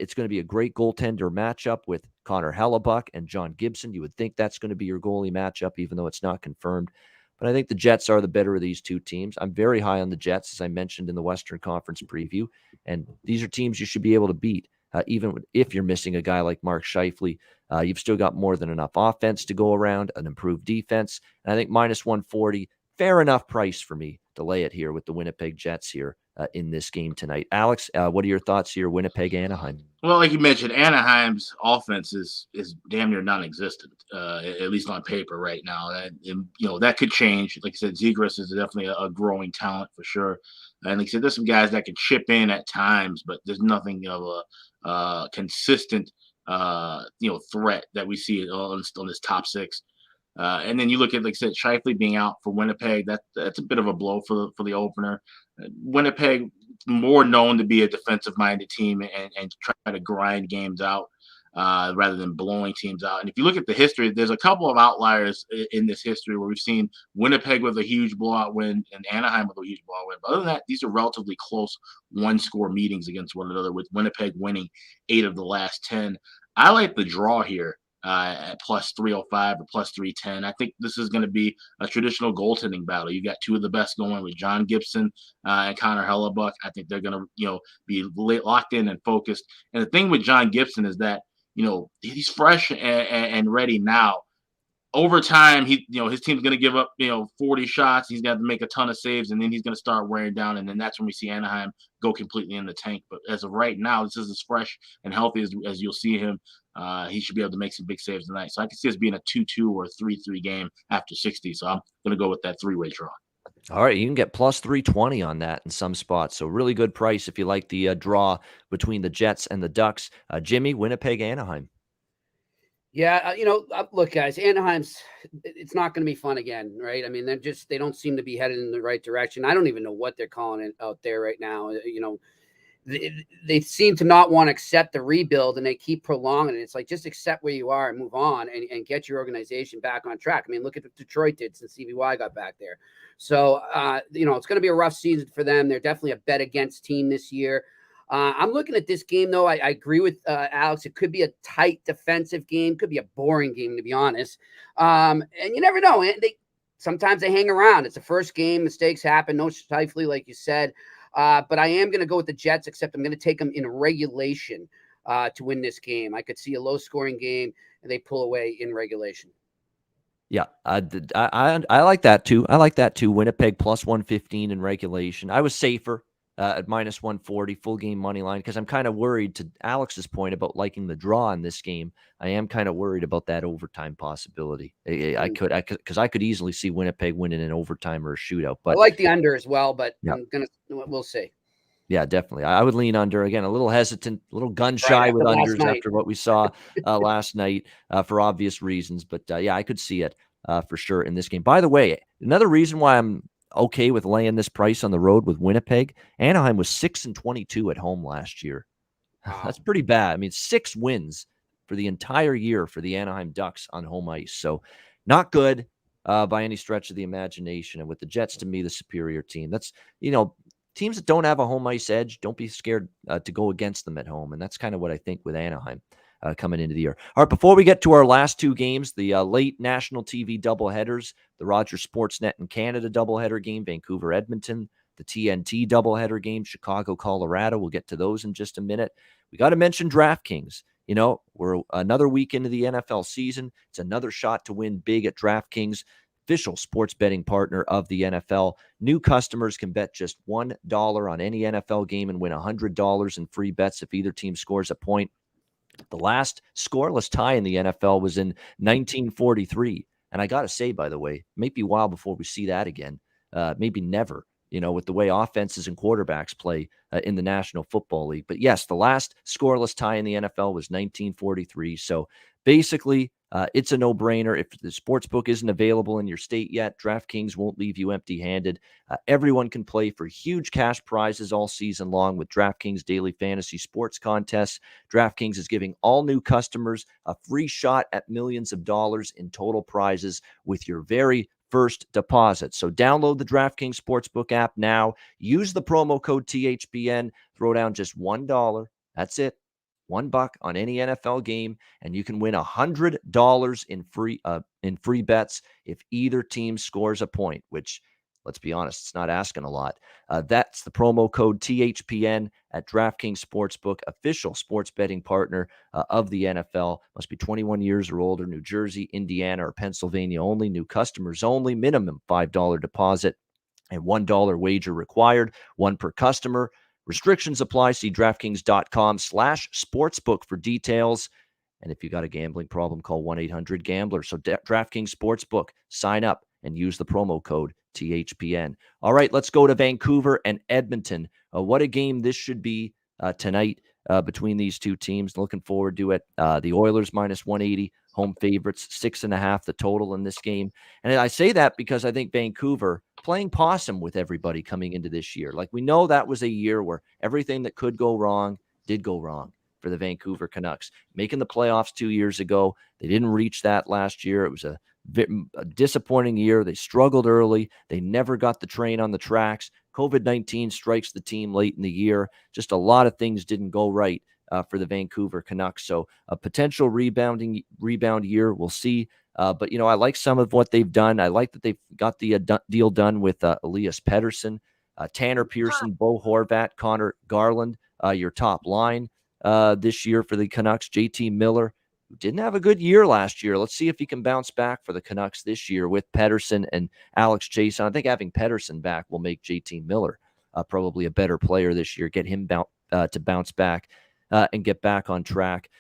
It's going to be a great goaltender matchup with Connor Hellebuck and John Gibson. You would think that's going to be your goalie matchup, even though it's not confirmed. But I think the Jets are the better of these two teams. I'm very high on the Jets, as I mentioned in the Western Conference preview. And these are teams you should be able to beat, even if you're missing a guy like Mark Scheifele. You've still got more than enough offense to go around, an improved defense. And I think minus 140, fair enough price for me to lay it here with the Winnipeg Jets here in this game tonight. Alex, what are your thoughts here, Winnipeg, Anaheim? Well, like you mentioned, Anaheim's offense is damn near non-existent, at least on paper right now. And that could change. Like I said, Zegras is definitely a growing talent for sure. And like I said, there's some guys that can chip in at times, but there's nothing of a consistent threat that we see on this top six. And then you look at, like I said, Scheifele being out for Winnipeg. That's a bit of a blow for the opener. Winnipeg, more known to be a defensive-minded team and try to grind games out rather than blowing teams out. And if you look at the history, there's a couple of outliers in this history where we've seen Winnipeg with a huge blowout win and Anaheim with a huge blowout win. But other than that, these are relatively close one-score meetings against one another, with Winnipeg winning 8 of the last 10. I like the draw here at plus 305 or plus 310. I think this is going to be a traditional goaltending battle. You got two of the best going with John Gibson and Connor Hellebuck. I think they're going to, be locked in and focused. And the thing with John Gibson is that, he's fresh and ready now. Over time, his team's going to give up, 40 shots. He's got to make a ton of saves, and then he's going to start wearing down. And then that's when we see Anaheim go completely in the tank. But as of right now, this is as fresh and healthy as you'll see him. He should be able to make some big saves tonight. So I can see this being a 2-2 or a 3-3 game after 60. So I'm going to go with that three-way draw. All right, you can get plus 320 on that in some spots. So really good price if you like the draw between the Jets and the Ducks. Jimmy, Winnipeg, Anaheim. Yeah, look, guys, it's not going to be fun again, right? I mean, they don't seem to be headed in the right direction. I don't even know what they're calling it out there right now. They seem to not want to accept the rebuild, and they keep prolonging it. It's like, just accept where you are and move on and get your organization back on track. I mean, look at what Detroit did since CBY got back there. So, it's going to be a rough season for them. They're definitely a bet against team this year. I'm looking at this game, though. I agree with Alex. It could be a tight defensive game. Could be a boring game, to be honest. And you never know. Sometimes they hang around. It's the first game. Mistakes happen. No Scheifele, like you said. But I am going to go with the Jets, except I'm going to take them in regulation to win this game. I could see a low-scoring game, and they pull away in regulation. Yeah, I like that, too. Winnipeg plus 115 in regulation. I was safer at minus 140, full game money line, because I'm kind of worried, to Alex's point about liking the draw in this game. I am kind of worried about that overtime possibility. I could easily see Winnipeg winning an overtime or a shootout. But I like the under as well, but yeah. We'll see. Yeah, definitely. I would lean under. Again, a little hesitant, a little gun shy with unders after what we saw last night for obvious reasons. But yeah, I could see it for sure in this game. By the way, another reason why I'm okay with laying this price on the road with Winnipeg, Anaheim was 6-22 at home last year. Wow. That's pretty bad. I mean, 6 wins for the entire year for the Anaheim Ducks on home ice. So not good by any stretch of the imagination. And with the Jets, to me, the superior team. That's, teams that don't have a home ice edge, don't be scared to go against them at home. And that's kind of what I think with Anaheim coming into the year. All right, before we get to our last 2 games, the late national TV doubleheaders, the Rogers Sportsnet and Canada doubleheader game, Vancouver, Edmonton, the TNT doubleheader game, Chicago, Colorado. We'll get to those in just a minute. We got to mention DraftKings. We're another week into the NFL season. It's another shot to win big at DraftKings, official sports betting partner of the NFL. New customers can bet just $1 on any NFL game and win $100 in free bets if either team scores a point. The last scoreless tie in the NFL was in 1943. And I got to say, by the way, it might be a while before we see that again. Maybe never, with the way offenses and quarterbacks play in the National Football League. But yes, the last scoreless tie in the NFL was 1943. So basically, It's a no-brainer. If the sportsbook isn't available in your state yet, DraftKings won't leave you empty-handed. Everyone can play for huge cash prizes all season long with DraftKings daily fantasy sports contests. DraftKings is giving all new customers a free shot at millions of dollars in total prizes with your very first deposit. So download the DraftKings Sportsbook app now. Use the promo code THPN. Throw down just $1. That's it. $1 on any NFL game, and you can win $100 in free bets if either team scores a point, which, let's be honest, it's not asking a lot. That's the promo code THPN at DraftKings Sportsbook, official sports betting partner of the NFL. Must be 21 years or older, New Jersey, Indiana, or Pennsylvania only. New customers only. Minimum $5 deposit and $1 wager required, one per customer. Restrictions apply. See DraftKings.com/sportsbook for details. And if you got a gambling problem, call 1-800-GAMBLER. So DraftKings Sportsbook, sign up and use the promo code THPN. All right, let's go to Vancouver and Edmonton. What a game this should be tonight between these two teams. Looking forward to it. The Oilers -180, home favorites, 6.5 the total in this game. And I say that because I think Vancouver playing possum with everybody coming into this year. Like, we know that was a year where everything that could go wrong did go wrong for the Vancouver Canucks. Making the playoffs 2 years ago, they didn't reach that last year. It was a disappointing year. They struggled early. They never got the train on the tracks. COVID-19 strikes the team late in the year. Just a lot of things didn't go right for the Vancouver Canucks. So a potential rebound year. We'll see. But, I like some of what they've done. I like that they've got the deal done with Elias Pettersson, Tanner Pearson, Bo Horvat, Connor Garland, your top line this year for the Canucks. JT Miller, who didn't have a good year last year. Let's see if he can bounce back for the Canucks this year with Pettersson and Alex Chason. I think having Pettersson back will make JT Miller probably a better player this year, get him to bounce back and get back on track.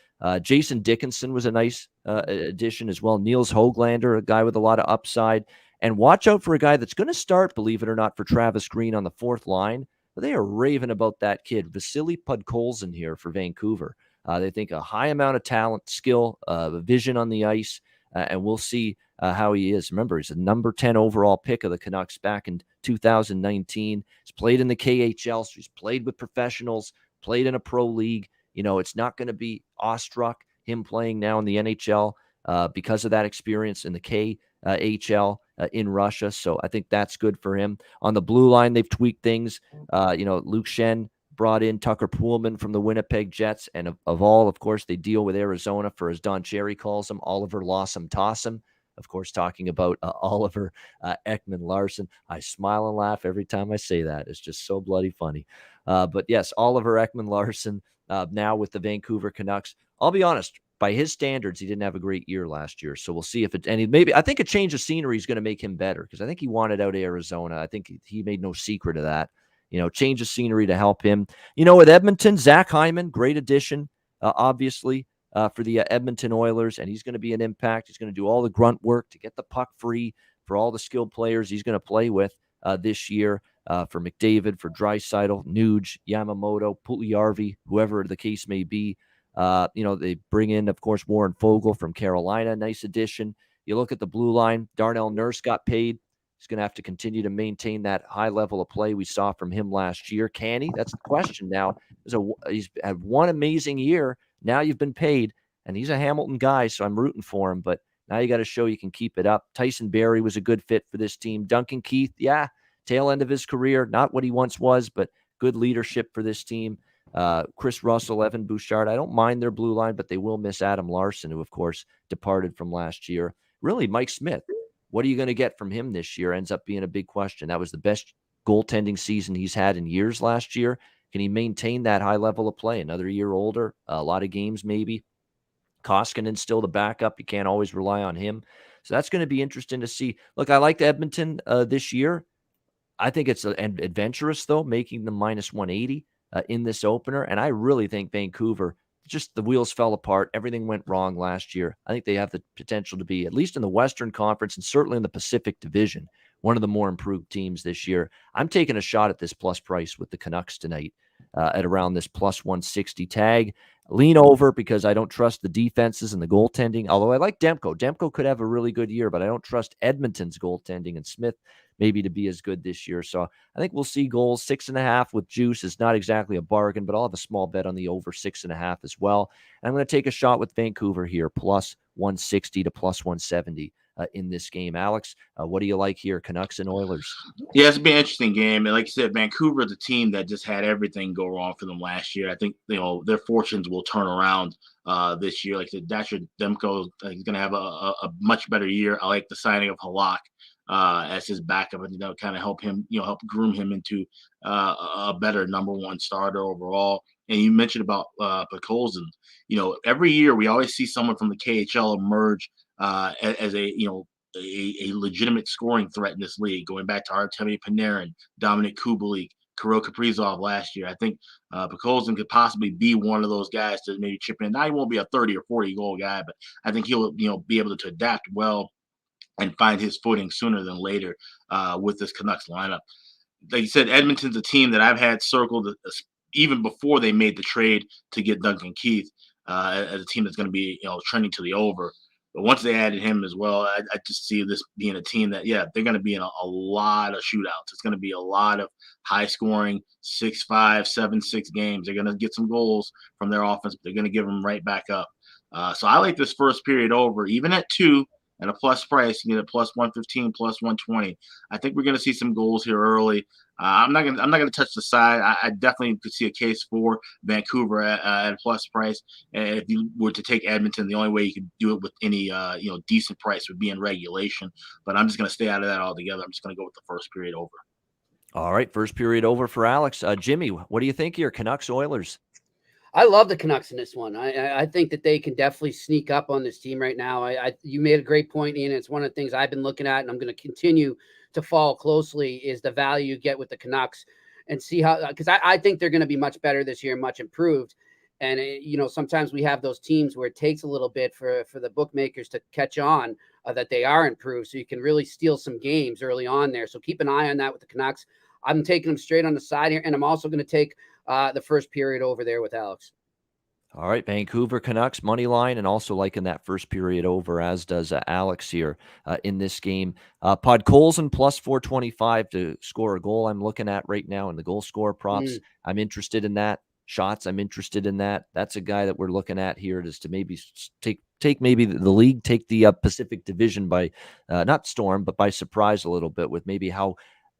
Jason Dickinson was a nice addition as well. Niels Höglander, a guy with a lot of upside. And watch out for a guy that's going to start, believe it or not, for Travis Green on the fourth line. They are raving about that kid, Vasily Podkolzin here for Vancouver. They think a high amount of talent, skill, vision on the ice, and we'll see how he is. Remember, he's a number 10 overall pick of the Canucks back in 2019. He's played in the KHL, so he's played with professionals, played in a pro league. It's not going to be awestruck, him playing now in the NHL because of that experience in the KHL in Russia. So I think that's good for him. On the blue line, they've tweaked things. Luke Schenn brought in Tucker Poolman from the Winnipeg Jets. And of course, they deal with Arizona for, as Don Cherry calls him, Oliver Lawsome Tossum. Of course, talking about Oliver Ekman-Larsson. I smile and laugh every time I say that. It's just so bloody funny. But yes, Oliver Ekman-Larsson now with the Vancouver Canucks. I'll be honest, by his standards, he didn't have a great year last year. So we'll see if I think a change of scenery is going to make him better, because I think he wanted out of Arizona. I think he made no secret of that. Change of scenery to help him. With Edmonton, Zach Hyman, great addition, obviously, for the Edmonton Oilers, and he's going to be an impact. He's going to do all the grunt work to get the puck free for all the skilled players he's going to play with this year, for McDavid, for Draisaitl, Nuge, Yamamoto, Puljujarvi, whoever the case may be. They bring in, of course, Warren Fogle from Carolina, nice addition. You look at the blue line, Darnell Nurse got paid. He's going to have to continue to maintain that high level of play we saw from him last year. Can he? That's the question now. He's had one amazing year. Now you've been paid, and he's a Hamilton guy, so I'm rooting for him. But now you got to show you can keep it up. Tyson Barrie was a good fit for this team. Duncan Keith, tail end of his career, not what he once was, but good leadership for this team. Chris Russell, Evan Bouchard. I don't mind their blue line, but they will miss Adam Larson, who, of course, departed from last year. Really, Mike Smith. What are you going to get from him this year ends up being a big question. That was the best goaltending season he's had in years last year. Can he maintain that high level of play? Another year older, a lot of games maybe. Koskinen still the backup. You can't always rely on him. So that's going to be interesting to see. Look, I liked Edmonton this year. I think it's adventurous, though, making them -180 in this opener. And I really think Vancouver, just the wheels fell apart. Everything went wrong last year. I think they have the potential to be, at least in the Western Conference and certainly in the Pacific Division, one of the more improved teams this year. I'm taking a shot at this plus price with the Canucks tonight. at around this plus 160 tag. Lean over because I don't trust the defenses and the goaltending, although I like Demko. Demko could have a really good year, but I don't trust Edmonton's goaltending and Smith maybe to be as good this year. So I think we'll see goals. 6.5 with juice is not exactly a bargain, but I'll have a small bet on the over 6.5 as well. And I'm going to take a shot with Vancouver here, plus 160 to plus 170 in this game. Alex, what do you like here, Canucks and Oilers? Yeah, it's been an interesting game. And like you said, Vancouver is a team that just had everything go wrong for them last year. I think, their fortunes will turn around this year. Like I said, Dasher Demko is going to have a much better year. I like the signing of Halak as his backup, and that'll kind of help him, help groom him into a better number one starter overall. And you mentioned about Podkolzin. Every year we always see someone from the KHL emerge as a legitimate scoring threat in this league, going back to Artemi Panarin, Dominic Kubalik, Kirill Kaprizov last year. I think Podkolzin could possibly be one of those guys to maybe chip in. Now, he won't be a 30 or 40 goal guy, but I think he'll be able to adapt well and find his footing sooner than later with this Canucks lineup. Like you said, Edmonton's a team that I've had circled even before they made the trade to get Duncan Keith as a team that's going to be trending to the over. But once they added him as well, I just see this being a team that, they're going to be in a lot of shootouts. It's going to be a lot of high-scoring 6-5, 7-6 games. They're going to get some goals from their offense, but they're going to give them right back up. So I like this first period over, even at 2 and a plus price. You get a plus 115, plus 120. I think we're going to see some goals here early. I'm not gonna touch the side. I definitely could see a case for Vancouver at a plus price. And if you were to take Edmonton, the only way you could do it with any decent price would be in regulation. But I'm just gonna stay out of that altogether. I'm just gonna go with the first period over. All right, first period over for Alex. Jimmy, what do you think here? Canucks Oilers. I love the Canucks in this one. I think that they can definitely sneak up on this team right now. You made a great point, Ian. It's one of the things I've been looking at, and I'm going to continue to follow closely, is the value you get with the Canucks and see how, because I think they're going to be much better this year, much improved. And, sometimes we have those teams where it takes a little bit for the bookmakers to catch on that they are improved. So you can really steal some games early on there. So keep an eye on that with the Canucks. I'm taking them straight on the side here, and I'm also going to take the first period over there with Alex. All right, Vancouver Canucks money line, and also liking that first period over, as does Alex here in this game. Podkolzin plus 425 to score a goal. I'm looking at right now in the goal scorer props. I'm interested in that. Shots, I'm interested in that. That's a guy that we're looking at here, just to maybe take maybe the league, take the Pacific Division by not storm, but by surprise a little bit with maybe how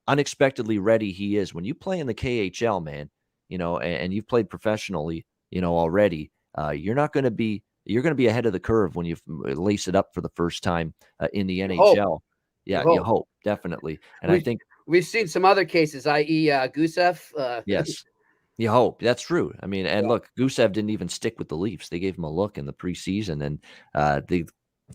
unexpectedly ready he is. When you play in the KHL, man, and you've played professionally, already, you're going to be ahead of the curve when you lace it up for the first time in the NHL. Hope. Yeah, you hope, definitely. And I think we've seen some other cases, i.e. Gusev. Yes, you hope. That's true. I mean, and look, Gusev didn't even stick with the Leafs. They gave him a look in the preseason, and they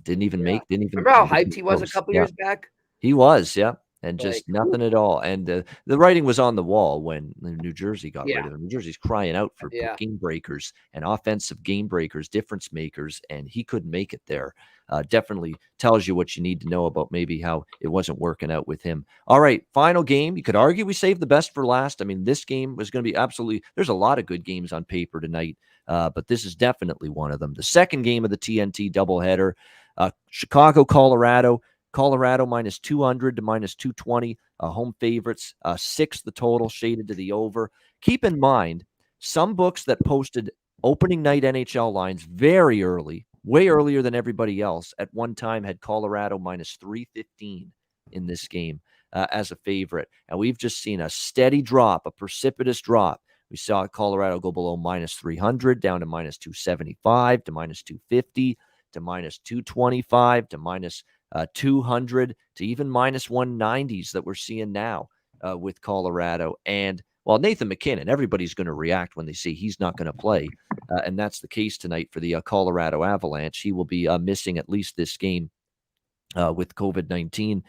didn't even remember how hyped he was a couple years back? He was, yeah. And just nothing at all. And the writing was on the wall when New Jersey got rid of him. New Jersey's crying out for game breakers and offensive game breakers, difference makers, and he couldn't make it there. Definitely tells you what you need to know about maybe how it wasn't working out with him. All right, final game. You could argue we saved the best for last. I mean, this game was going to be absolutely – there's a lot of good games on paper tonight, but this is definitely one of them. The second game of the TNT doubleheader, Chicago, Colorado. Colorado minus 200 to minus 220, home favorites, 6 the total, shaded to the over. Keep in mind, some books that posted opening night NHL lines very early, way earlier than everybody else, at one time had Colorado minus 315 in this game as a favorite. And we've just seen a steady drop, a precipitous drop. We saw Colorado go below minus 300, down to minus 275, to minus 250, to minus 225, to minus 200, to even minus 190s that we're seeing now with Colorado. And well, Nathan McKinnon, everybody's going to react when they see he's not going to play. And that's the case tonight for the Colorado Avalanche. He will be missing at least this game with COVID-19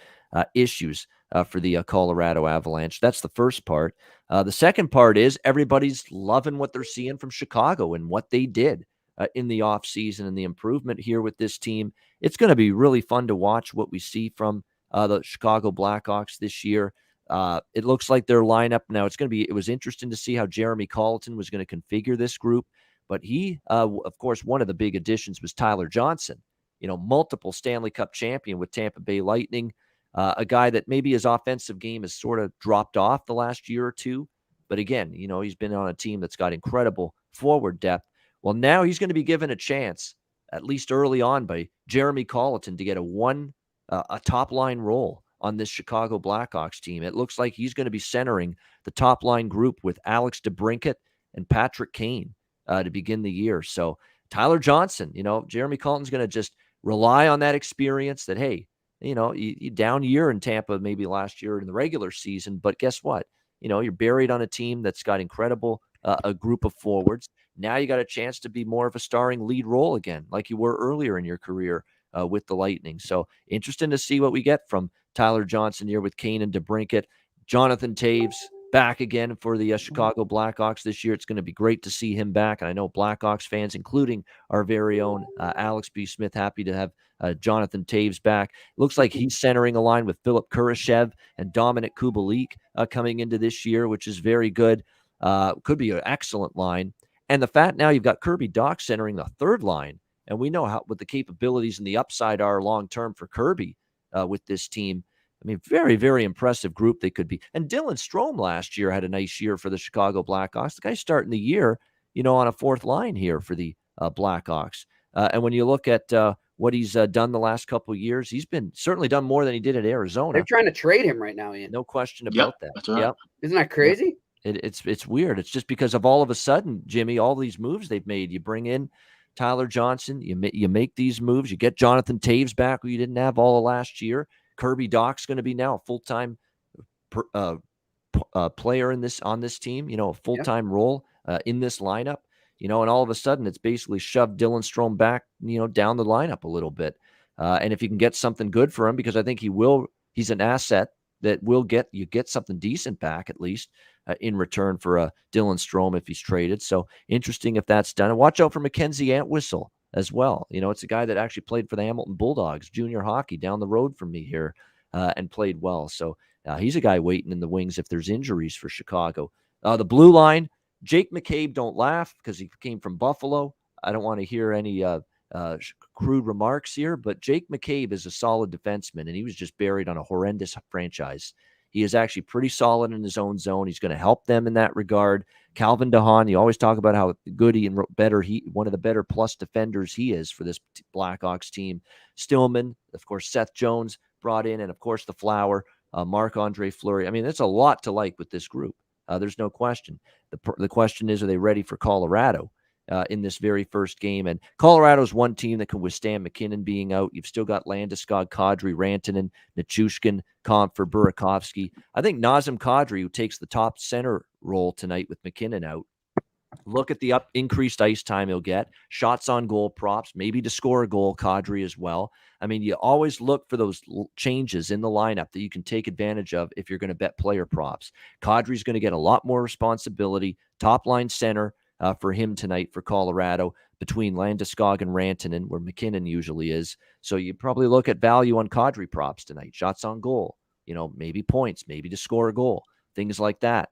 issues for the Colorado Avalanche. That's the first part. The second part is everybody's loving what they're seeing from Chicago and what they did in the offseason and the improvement here with this team. It's going to be really fun to watch what we see from the Chicago Blackhawks this year. It looks like their lineup now. It was interesting to see how Jeremy Colleton was going to configure this group, but of course, one of the big additions was Tyler Johnson, multiple Stanley Cup champion with Tampa Bay Lightning, a guy that maybe his offensive game has sort of dropped off the last year or two. But again, he's been on a team that's got incredible forward depth. Well, now he's going to be given a chance, at least early on, by Jeremy Colleton to get a top line role on this Chicago Blackhawks team. It looks like he's going to be centering the top line group with Alex DeBrincat and Patrick Kane to begin the year. So Tyler Johnson, Jeremy Colleton's going to just rely on that experience that, hey, you down year in Tampa maybe last year in the regular season, but guess what? You're buried on a team that's got incredible a group of forwards. Now you got a chance to be more of a starring lead role again, like you were earlier in your career with the Lightning. So interesting to see what we get from Tyler Johnson here with Kane and DeBrincat. Jonathan Toews back again for the Chicago Blackhawks this year. It's going to be great to see him back. And I know Blackhawks fans, including our very own Alex B. Smith, happy to have Jonathan Toews back. Looks like he's centering a line with Philip Kurashev and Dominic Kubalik coming into this year, which is very good. Could be an excellent line. And the fact now you've got Kirby Dach centering the third line, and we know what the capabilities and the upside are long-term for Kirby with this team. I mean, very, very impressive group they could be. And Dylan Strome last year had a nice year for the Chicago Blackhawks. The guy's starting the year, on a fourth line here for the Blackhawks. And when you look at what he's done the last couple of years, he's been certainly done more than he did at Arizona. They're trying to trade him right now, Ian. No question about that. That's right. Yep. Isn't that crazy? Yep. It's weird. It's just because of all of a sudden, Jimmy, all these moves they've made. You bring in Tyler Johnson, you make these moves, you get Jonathan Toews back, who you didn't have all of last year. Kirby Dach's going to be now a full-time player on this team, a full-time role in this lineup, and all of a sudden it's basically shoved Dylan Strome back, down the lineup a little bit. And if you can get something good for him, because I think he's an asset that you get something decent back at least in return for Dylan Strome if he's traded. So interesting if that's done. And watch out for Mackenzie Antwistle as well. It's a guy that actually played for the Hamilton Bulldogs junior hockey down the road from me here and played well. So he's a guy waiting in the wings if there's injuries for Chicago. The blue line, Jake McCabe, don't laugh because he came from Buffalo. I don't want to hear any crude remarks here, but Jake McCabe is a solid defenseman, and he was just buried on a horrendous franchise. He is actually pretty solid in his own zone. He's going to help them in that regard. Calvin DeHaan, you always talk about how good and better one of the better plus defenders he is for this Blackhawks team. Stillman, of course, Seth Jones brought in, and of course the Flower, Marc-Andre Fleury. I mean, that's a lot to like with this group. There's no question. The question is, are they ready for Colorado in this very first game? And Colorado's one team that can withstand McKinnon being out. You've still got Landeskog, Kadri, Rantanen, Nichushkin, Compher, Burakovsky. I think Nazem Kadri, who takes the top center role tonight with McKinnon out, look at the increased ice time he'll get, shots on goal props, maybe to score a goal, Kadri as well. I mean, you always look for those changes in the lineup that you can take advantage of if you're going to bet player props. Kadri's going to get a lot more responsibility, top line center for him tonight for Colorado between Landeskog and Rantanen, where McKinnon usually is. So you probably look at value on Kadri props tonight, shots on goal, maybe points, maybe to score a goal, things like that.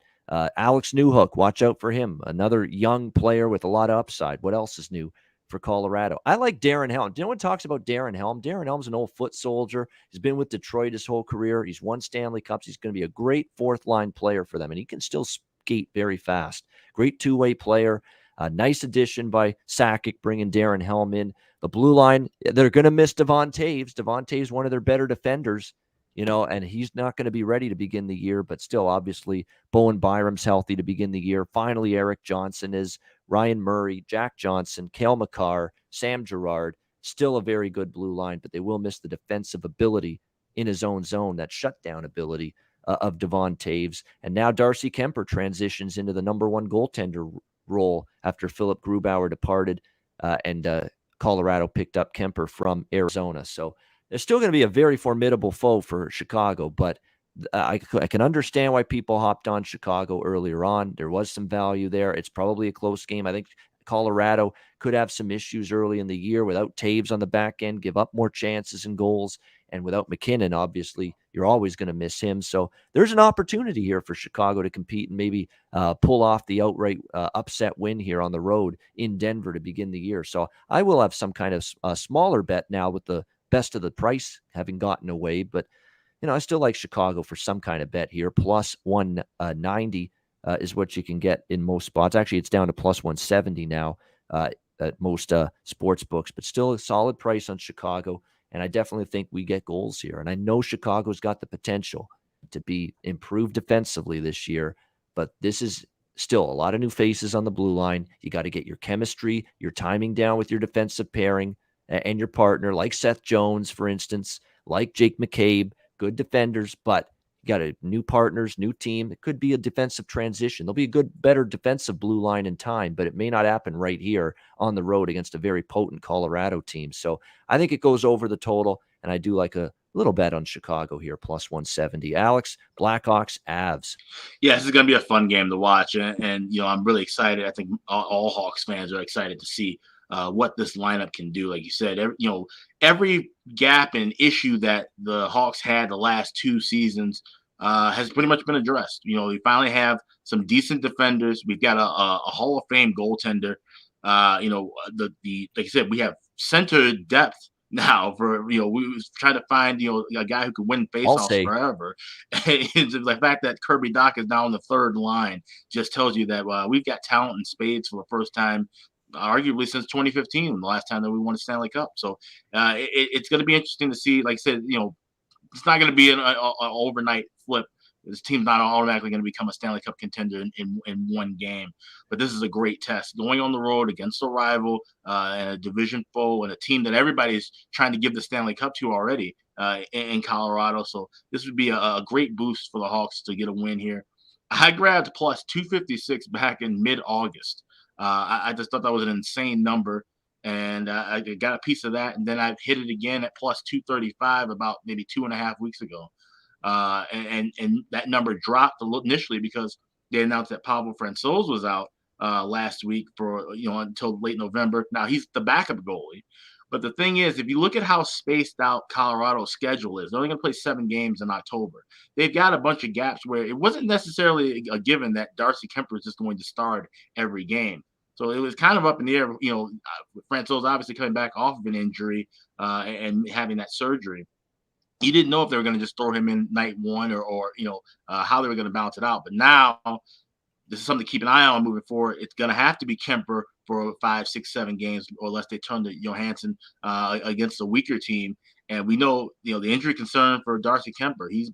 Alex Newhook, watch out for him. Another young player with a lot of upside. What else is new for Colorado? I like Darren Helm. No one talks about Darren Helm. Darren Helm's an old foot soldier. He's been with Detroit his whole career. He's won Stanley Cups. He's going to be a great fourth line player for them, and he can still skate very fast. Great two-way player. Nice addition by Sakic, bringing Darren Helm in. The blue line, they're going to miss Devon Toews. Devon Toews, one of their better defenders, and he's not going to be ready to begin the year, but still, obviously, Bowen Byram's healthy to begin the year. Finally, Eric Johnson is, Ryan Murray, Jack Johnson, Cale Makar, Sam Girard, still a very good blue line, but they will miss the defensive ability in his own zone, that shutdown ability of Devon Toews. And now Darcy Kemper transitions into the number one goaltender role after Philip Grubauer departed and Colorado picked up Kemper from Arizona. So they're still going to be a very formidable foe for Chicago, but I can understand why people hopped on Chicago earlier on. There was some value there. It's probably a close game. I think Colorado could have some issues early in the year without Toews on the back end, give up more chances and goals. And without McKinnon, obviously, you're always going to miss him. So there's an opportunity here for Chicago to compete and maybe pull off the outright upset win here on the road in Denver to begin the year. So I will have some kind of smaller bet now with the best of the price having gotten away. But, I still like Chicago for some kind of bet here. Plus 190 is what you can get in most spots. Actually, it's down to plus 170 now at most sports books, but still a solid price on Chicago. And I definitely think we get goals here. And I know Chicago's got the potential to be improved defensively this year, but this is still a lot of new faces on the blue line. You got to get your chemistry, your timing down with your defensive pairing and your partner, like Seth Jones, for instance, like Jake McCabe, good defenders, but you got new partners, new team. It could be a defensive transition. There'll be a better defensive blue line in time, but it may not happen right here on the road against a very potent Colorado team. So I think it goes over the total, and I do like a little bet on Chicago here, plus 170. Alex, Blackhawks, Avs. Yeah, this is going to be a fun game to watch, and I'm really excited. I think all Hawks fans are excited to see what this lineup can do. Like you said, every gap and issue that the Hawks had the last 2 seasons has pretty much been addressed. We finally have some decent defenders. We've got a Hall of Fame goaltender. Like I said, we have center depth now. We was trying to find a guy who could win faceoffs forever. And the fact that Kirby Dach is now on the third line just tells you that we've got talent in spades for the first time, arguably since 2015, the last time that we won a Stanley Cup. So it's going to be interesting to see. Like I said, it's not going to be an overnight flip. This team's not automatically going to become a Stanley Cup contender in one game. But this is a great test. Going on the road against a rival and a division foe and a team that everybody's trying to give the Stanley Cup to already in Colorado. So this would be a great boost for the Hawks to get a win here. I grabbed plus 256 back in mid-August. I just thought that was an insane number. And I got a piece of that, and then I hit it again at plus 235 about maybe 2.5 weeks ago. And that number dropped initially because they announced that Pablo Francouz was out last week for until late November. Now he's the backup goalie, but the thing is, if you look at how spaced out Colorado's schedule is, they're only going to play 7 games in October. They've got a bunch of gaps where it wasn't necessarily a given that Darcy Kemper is just going to start every game. So it was kind of up in the air. Francouz obviously coming back off of an injury and having that surgery. You didn't know if they were going to just throw him in night one or how they were going to balance it out. But now this is something to keep an eye on moving forward. It's going to have to be Kemper for 5, 6, 7 games, or unless they turn to Johansson against a weaker team. And we know, the injury concern for Darcy Kemper. He's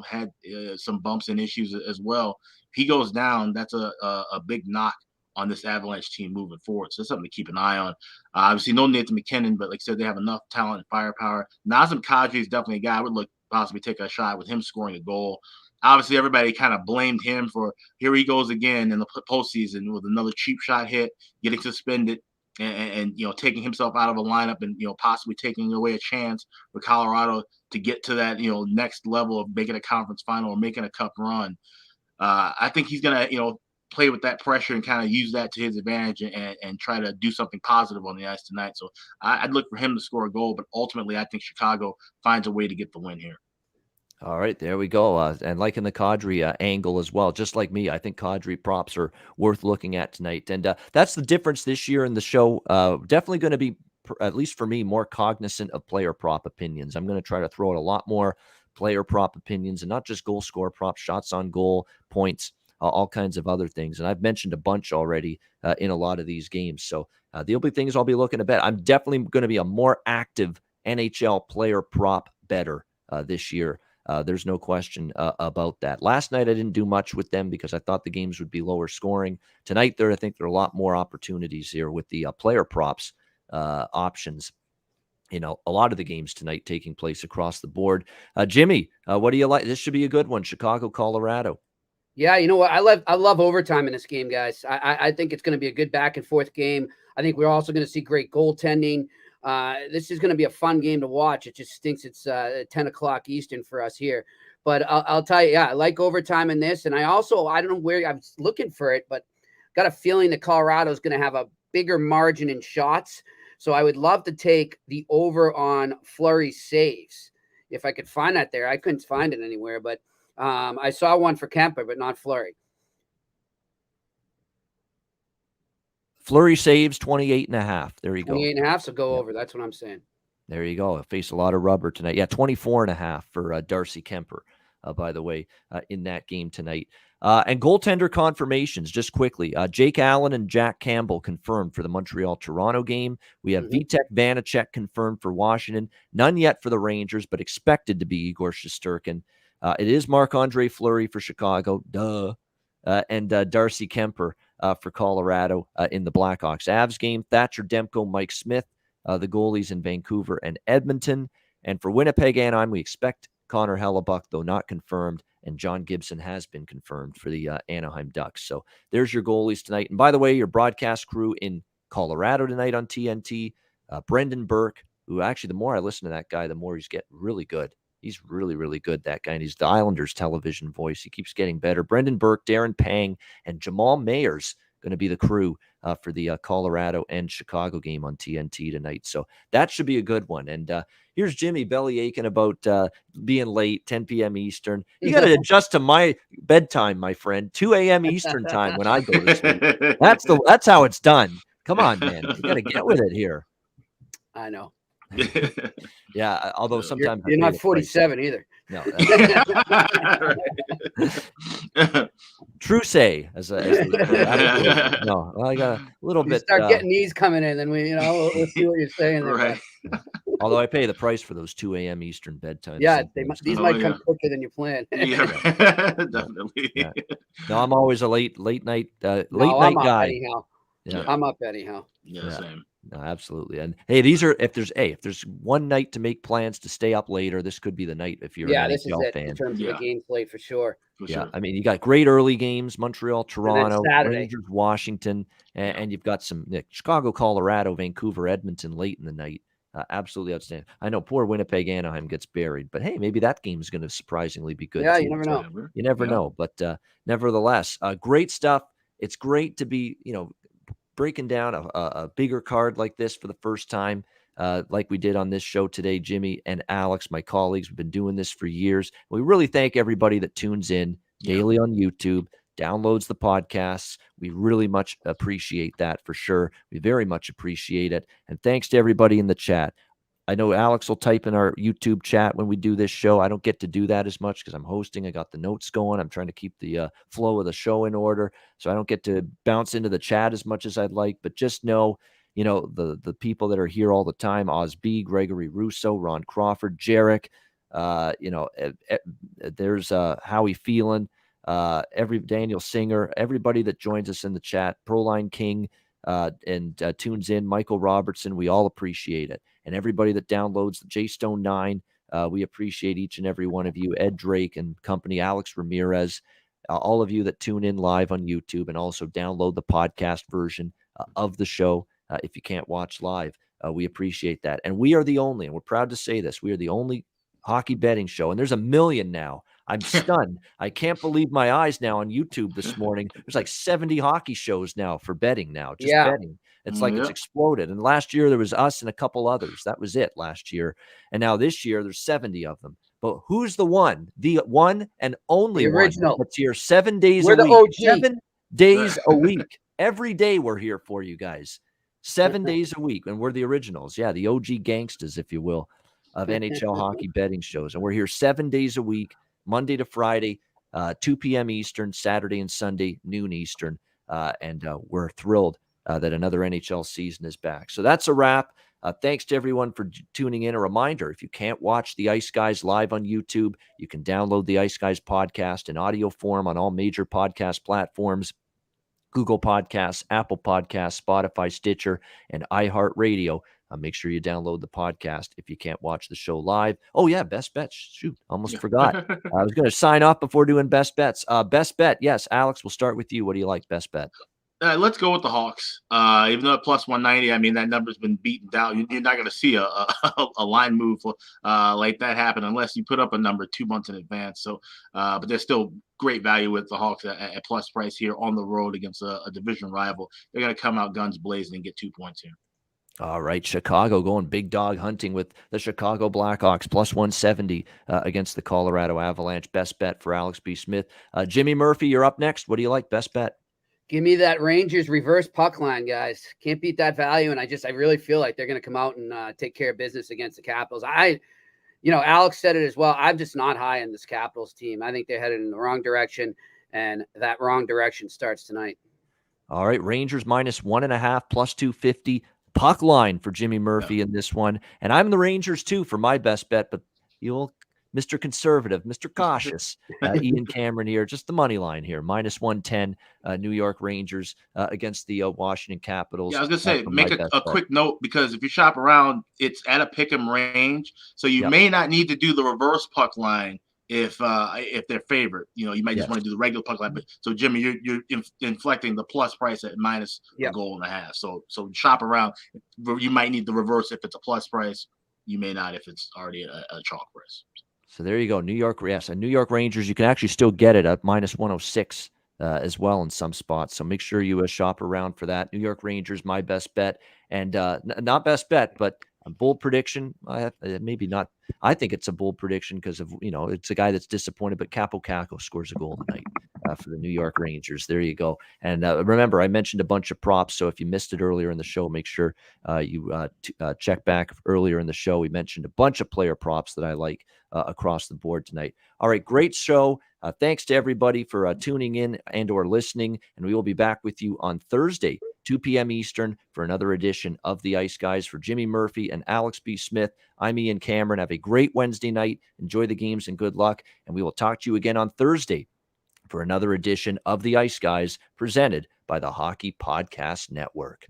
had some bumps and issues as well. If he goes down, that's a big knock on this Avalanche team moving forward. So that's something to keep an eye on. Obviously, no Nathan McKinnon, but like I said, they have enough talent and firepower. Nazem Kadri is definitely a guy I would possibly take a shot with him scoring a goal. Obviously, everybody kind of blamed him for here he goes again in the postseason with another cheap shot hit, getting suspended, and taking himself out of a lineup and possibly taking away a chance for Colorado to get to that next level of making a conference final or making a cup run. I think he's gonna play with that pressure and kind of use that to his advantage and try to do something positive on the ice tonight. So I'd look for him to score a goal, but ultimately I think Chicago finds a way to get the win here. All right, there we go. And liking the Kadri angle as well, just like me, I think Kadri props are worth looking at tonight. And that's the difference this year in the show. Definitely going to be, at least for me, more cognizant of player prop opinions. I'm going to try to throw out a lot more player prop opinions and not just goal score props, shots on goal, points, all kinds of other things. And I've mentioned a bunch already in a lot of these games. So there'll be things I'll be looking to bet. I'm definitely going to be a more active NHL player prop bettor this year. There's no question about that. Last night, I didn't do much with them because I thought the games would be lower scoring. Tonight, I think there are a lot more opportunities here with the player props options. A lot of the games tonight taking place across the board. Jimmy, what do you like? This should be a good one. Chicago, Colorado. Yeah, you know what? I love overtime in this game, guys. I think it's going to be a good back and forth game. I think we're also going to see great goaltending. This is going to be a fun game to watch. It just stinks it's 10 o'clock Eastern for us here. But I'll tell you, I like overtime in this. And I don't know where I was looking for it, but got a feeling that Colorado is going to have a bigger margin in shots. So I would love to take the over on Fleury saves. if I could find that there. I couldn't find it anywhere, but I saw one for Kemper, but not Fleury. Fleury saves 28.5. There you go. 28.5, so go over. That's what I'm saying. There you go. Face a lot of rubber tonight. Yeah, 24.5 for Darcy Kemper, by the way, in that game tonight. And goaltender confirmations, just quickly. Jake Allen and Jack Campbell confirmed for the Montreal-Toronto game. We have Vitek Vanacek confirmed for Washington. None yet for the Rangers, but expected to be Igor Shesterkin. It is Marc-Andre Fleury for Chicago. Duh. And Darcy Kemper for Colorado in the Blackhawks. Avs game, Thatcher Demko, Mike Smith, the goalies in Vancouver and Edmonton. And for Winnipeg Anaheim, we expect Connor Hellebuck, though not confirmed, and John Gibson has been confirmed for the Anaheim Ducks. So there's your goalies tonight. And by the way, your broadcast crew in Colorado tonight on TNT, Brendan Burke, who actually, the more I listen to that guy, the more he's getting really good. He's really, really good, that guy. And he's the Islanders television voice. He keeps getting better. Brendan Burke, Darren Pang, and Jamal Mayer's going to be the crew for the Colorado and Chicago game on TNT tonight. So that should be a good one. And here's Jimmy belly aching about being late, 10 p.m. Eastern. You got to adjust to my bedtime, my friend. 2 a.m. Eastern time when I go to sleep. That's how it's done. Come on, man. You got to get with it here. I know. Yeah, although sometimes you're not 47 either. No. True say, no, well, I got a little bit. Start getting these coming in, then we'll see what you're saying. Right. Although I pay the price for those 2 a.m. Eastern bedtime. Yeah, these might come quicker than you plan. Yeah, definitely. Yeah. No, I'm always a late night guy. Anyhow. Yeah. I'm up anyhow. Yeah, same. No, absolutely. And hey, these are if there's one night to make plans to stay up later, this could be the night if you're an this is NHL it fan. in terms of the game slate for sure. I mean, you got great early games: Montreal, Toronto, Saturday. Rangers, Washington, and you've got some Chicago, Colorado, Vancouver, Edmonton late in the night. Absolutely outstanding. I know poor Winnipeg Anaheim gets buried, but hey, maybe that game is going to surprisingly be good. Yeah, too. you never know. You never know, but nevertheless, great stuff. It's great to be breaking down a bigger card like this for the first time, like we did on this show today. Jimmy and Alex, my colleagues, we've been doing this for years. We really thank everybody that tunes in daily on YouTube, downloads the podcasts. We really much appreciate that for sure. We very much appreciate it. And thanks to everybody in the chat. I know Alex will type in our YouTube chat when we do this show. I don't get to do that as much because I'm hosting. I got the notes going. I'm trying to keep the flow of the show in order. So I don't get to bounce into the chat as much as I'd like. But just know, the people that are here all the time, Oz B, Gregory Russo, Ron Crawford, Jarek, there's Howie Phelan, Daniel Singer, everybody that joins us in the chat, Proline King, and tunes in, Michael Robertson, we all appreciate it. And everybody that downloads the J-Stone 9, we appreciate each and every one of you, Ed Drake and company, Alex Ramirez, all of you that tune in live on YouTube and also download the podcast version of the show if you can't watch live. We appreciate that. And we are the only, and we're proud to say this, we are the only hockey betting show, and there's 1 million now. I'm stunned. I can't believe my eyes now on YouTube this morning. There's like 70 hockey shows now for betting now, just betting. It's like it's exploded. And last year there was us and a couple others. That was it last year. And now this year there's 70 of them. But who's the one? The one and only the original. One that's here 7 days we're a week. OG. 7 days a week. Every day we're here for you guys. 7 days a week. And we're the originals. Yeah, the OG gangsters, if you will, of NHL hockey betting shows. And we're here 7 days a week, Monday to Friday, 2 p.m. Eastern, Saturday and Sunday, noon Eastern. And we're thrilled that another NHL season is back. So that's a wrap. Thanks to everyone for tuning in. A reminder, if you can't watch the Ice Guys live on YouTube, you can download the Ice Guys podcast in audio form on all major podcast platforms, Google Podcasts, Apple Podcasts, Spotify, Stitcher, and iHeartRadio. Make sure you download the podcast if you can't watch the show live. Oh, yeah, best bets. Shoot, almost forgot. I was going to sign off before doing best bets. Best bet, yes. Alex, we'll start with you. What do you like, best bet? Let's go with the Hawks. Even though at plus 190, I mean, that number's been beaten down. You're not going to see a line move like that happen unless you put up a number 2 months in advance. So, but there's still great value with the Hawks at plus price here on the road against a division rival. They're going to come out guns blazing and get 2 points here. All right, Chicago going big dog hunting with the Chicago Blackhawks plus 170 against the Colorado Avalanche. Best bet for Alex B. Smith. Jimmy Murphy, you're up next. What do you like? Best bet? Give me that Rangers reverse puck line, guys. Can't beat that value, and I really feel like they're going to come out and take care of business against the Capitals. Alex said it as well. I'm just not high on this Capitals team. I think they're headed in the wrong direction, and that wrong direction starts tonight. All right, Rangers minus 1.5 plus 250. Puck line for Jimmy Murphy in this one. And I'm the Rangers too for my best bet, but you'll Mr. Conservative, Mr. Cautious, Ian Cameron here, just the money line here, minus 110, New York Rangers against the Washington Capitals. Yeah, I was going to say, make a quick note, because if you shop around, it's at a pick 'em range. So you may not need to do the reverse puck line if they're favored. You might just want to do the regular puck line. But so Jimmy, you're inflecting the plus price at minus a goal and a half. So shop around. You might need the reverse if it's a plus price. You may not if it's already a chalk price. So there you go. New York Rangers. You can actually still get it at minus 106 as well in some spots. So make sure you shop around for that. New York Rangers, my best bet, and not best bet, but a bold prediction. Maybe not. I think it's a bold prediction because of it's a guy that's disappointed, but Capo Caco scores a goal tonight for the New York Rangers. There you go. And remember, I mentioned a bunch of props. So if you missed it earlier in the show, make sure you check back earlier in the show. We mentioned a bunch of player props that I like across the board tonight. All right, great show. Thanks to everybody for tuning in and or listening. And we will be back with you on Thursday, 2 p.m. Eastern, for another edition of the Ice Guys. For Jimmy Murphy and Alex B. Smith, I'm Ian Cameron. Have a great Wednesday night. Enjoy the games and good luck. And we will talk to you again on Thursday for another edition of the Ice Guys, presented by the Hockey Podcast Network.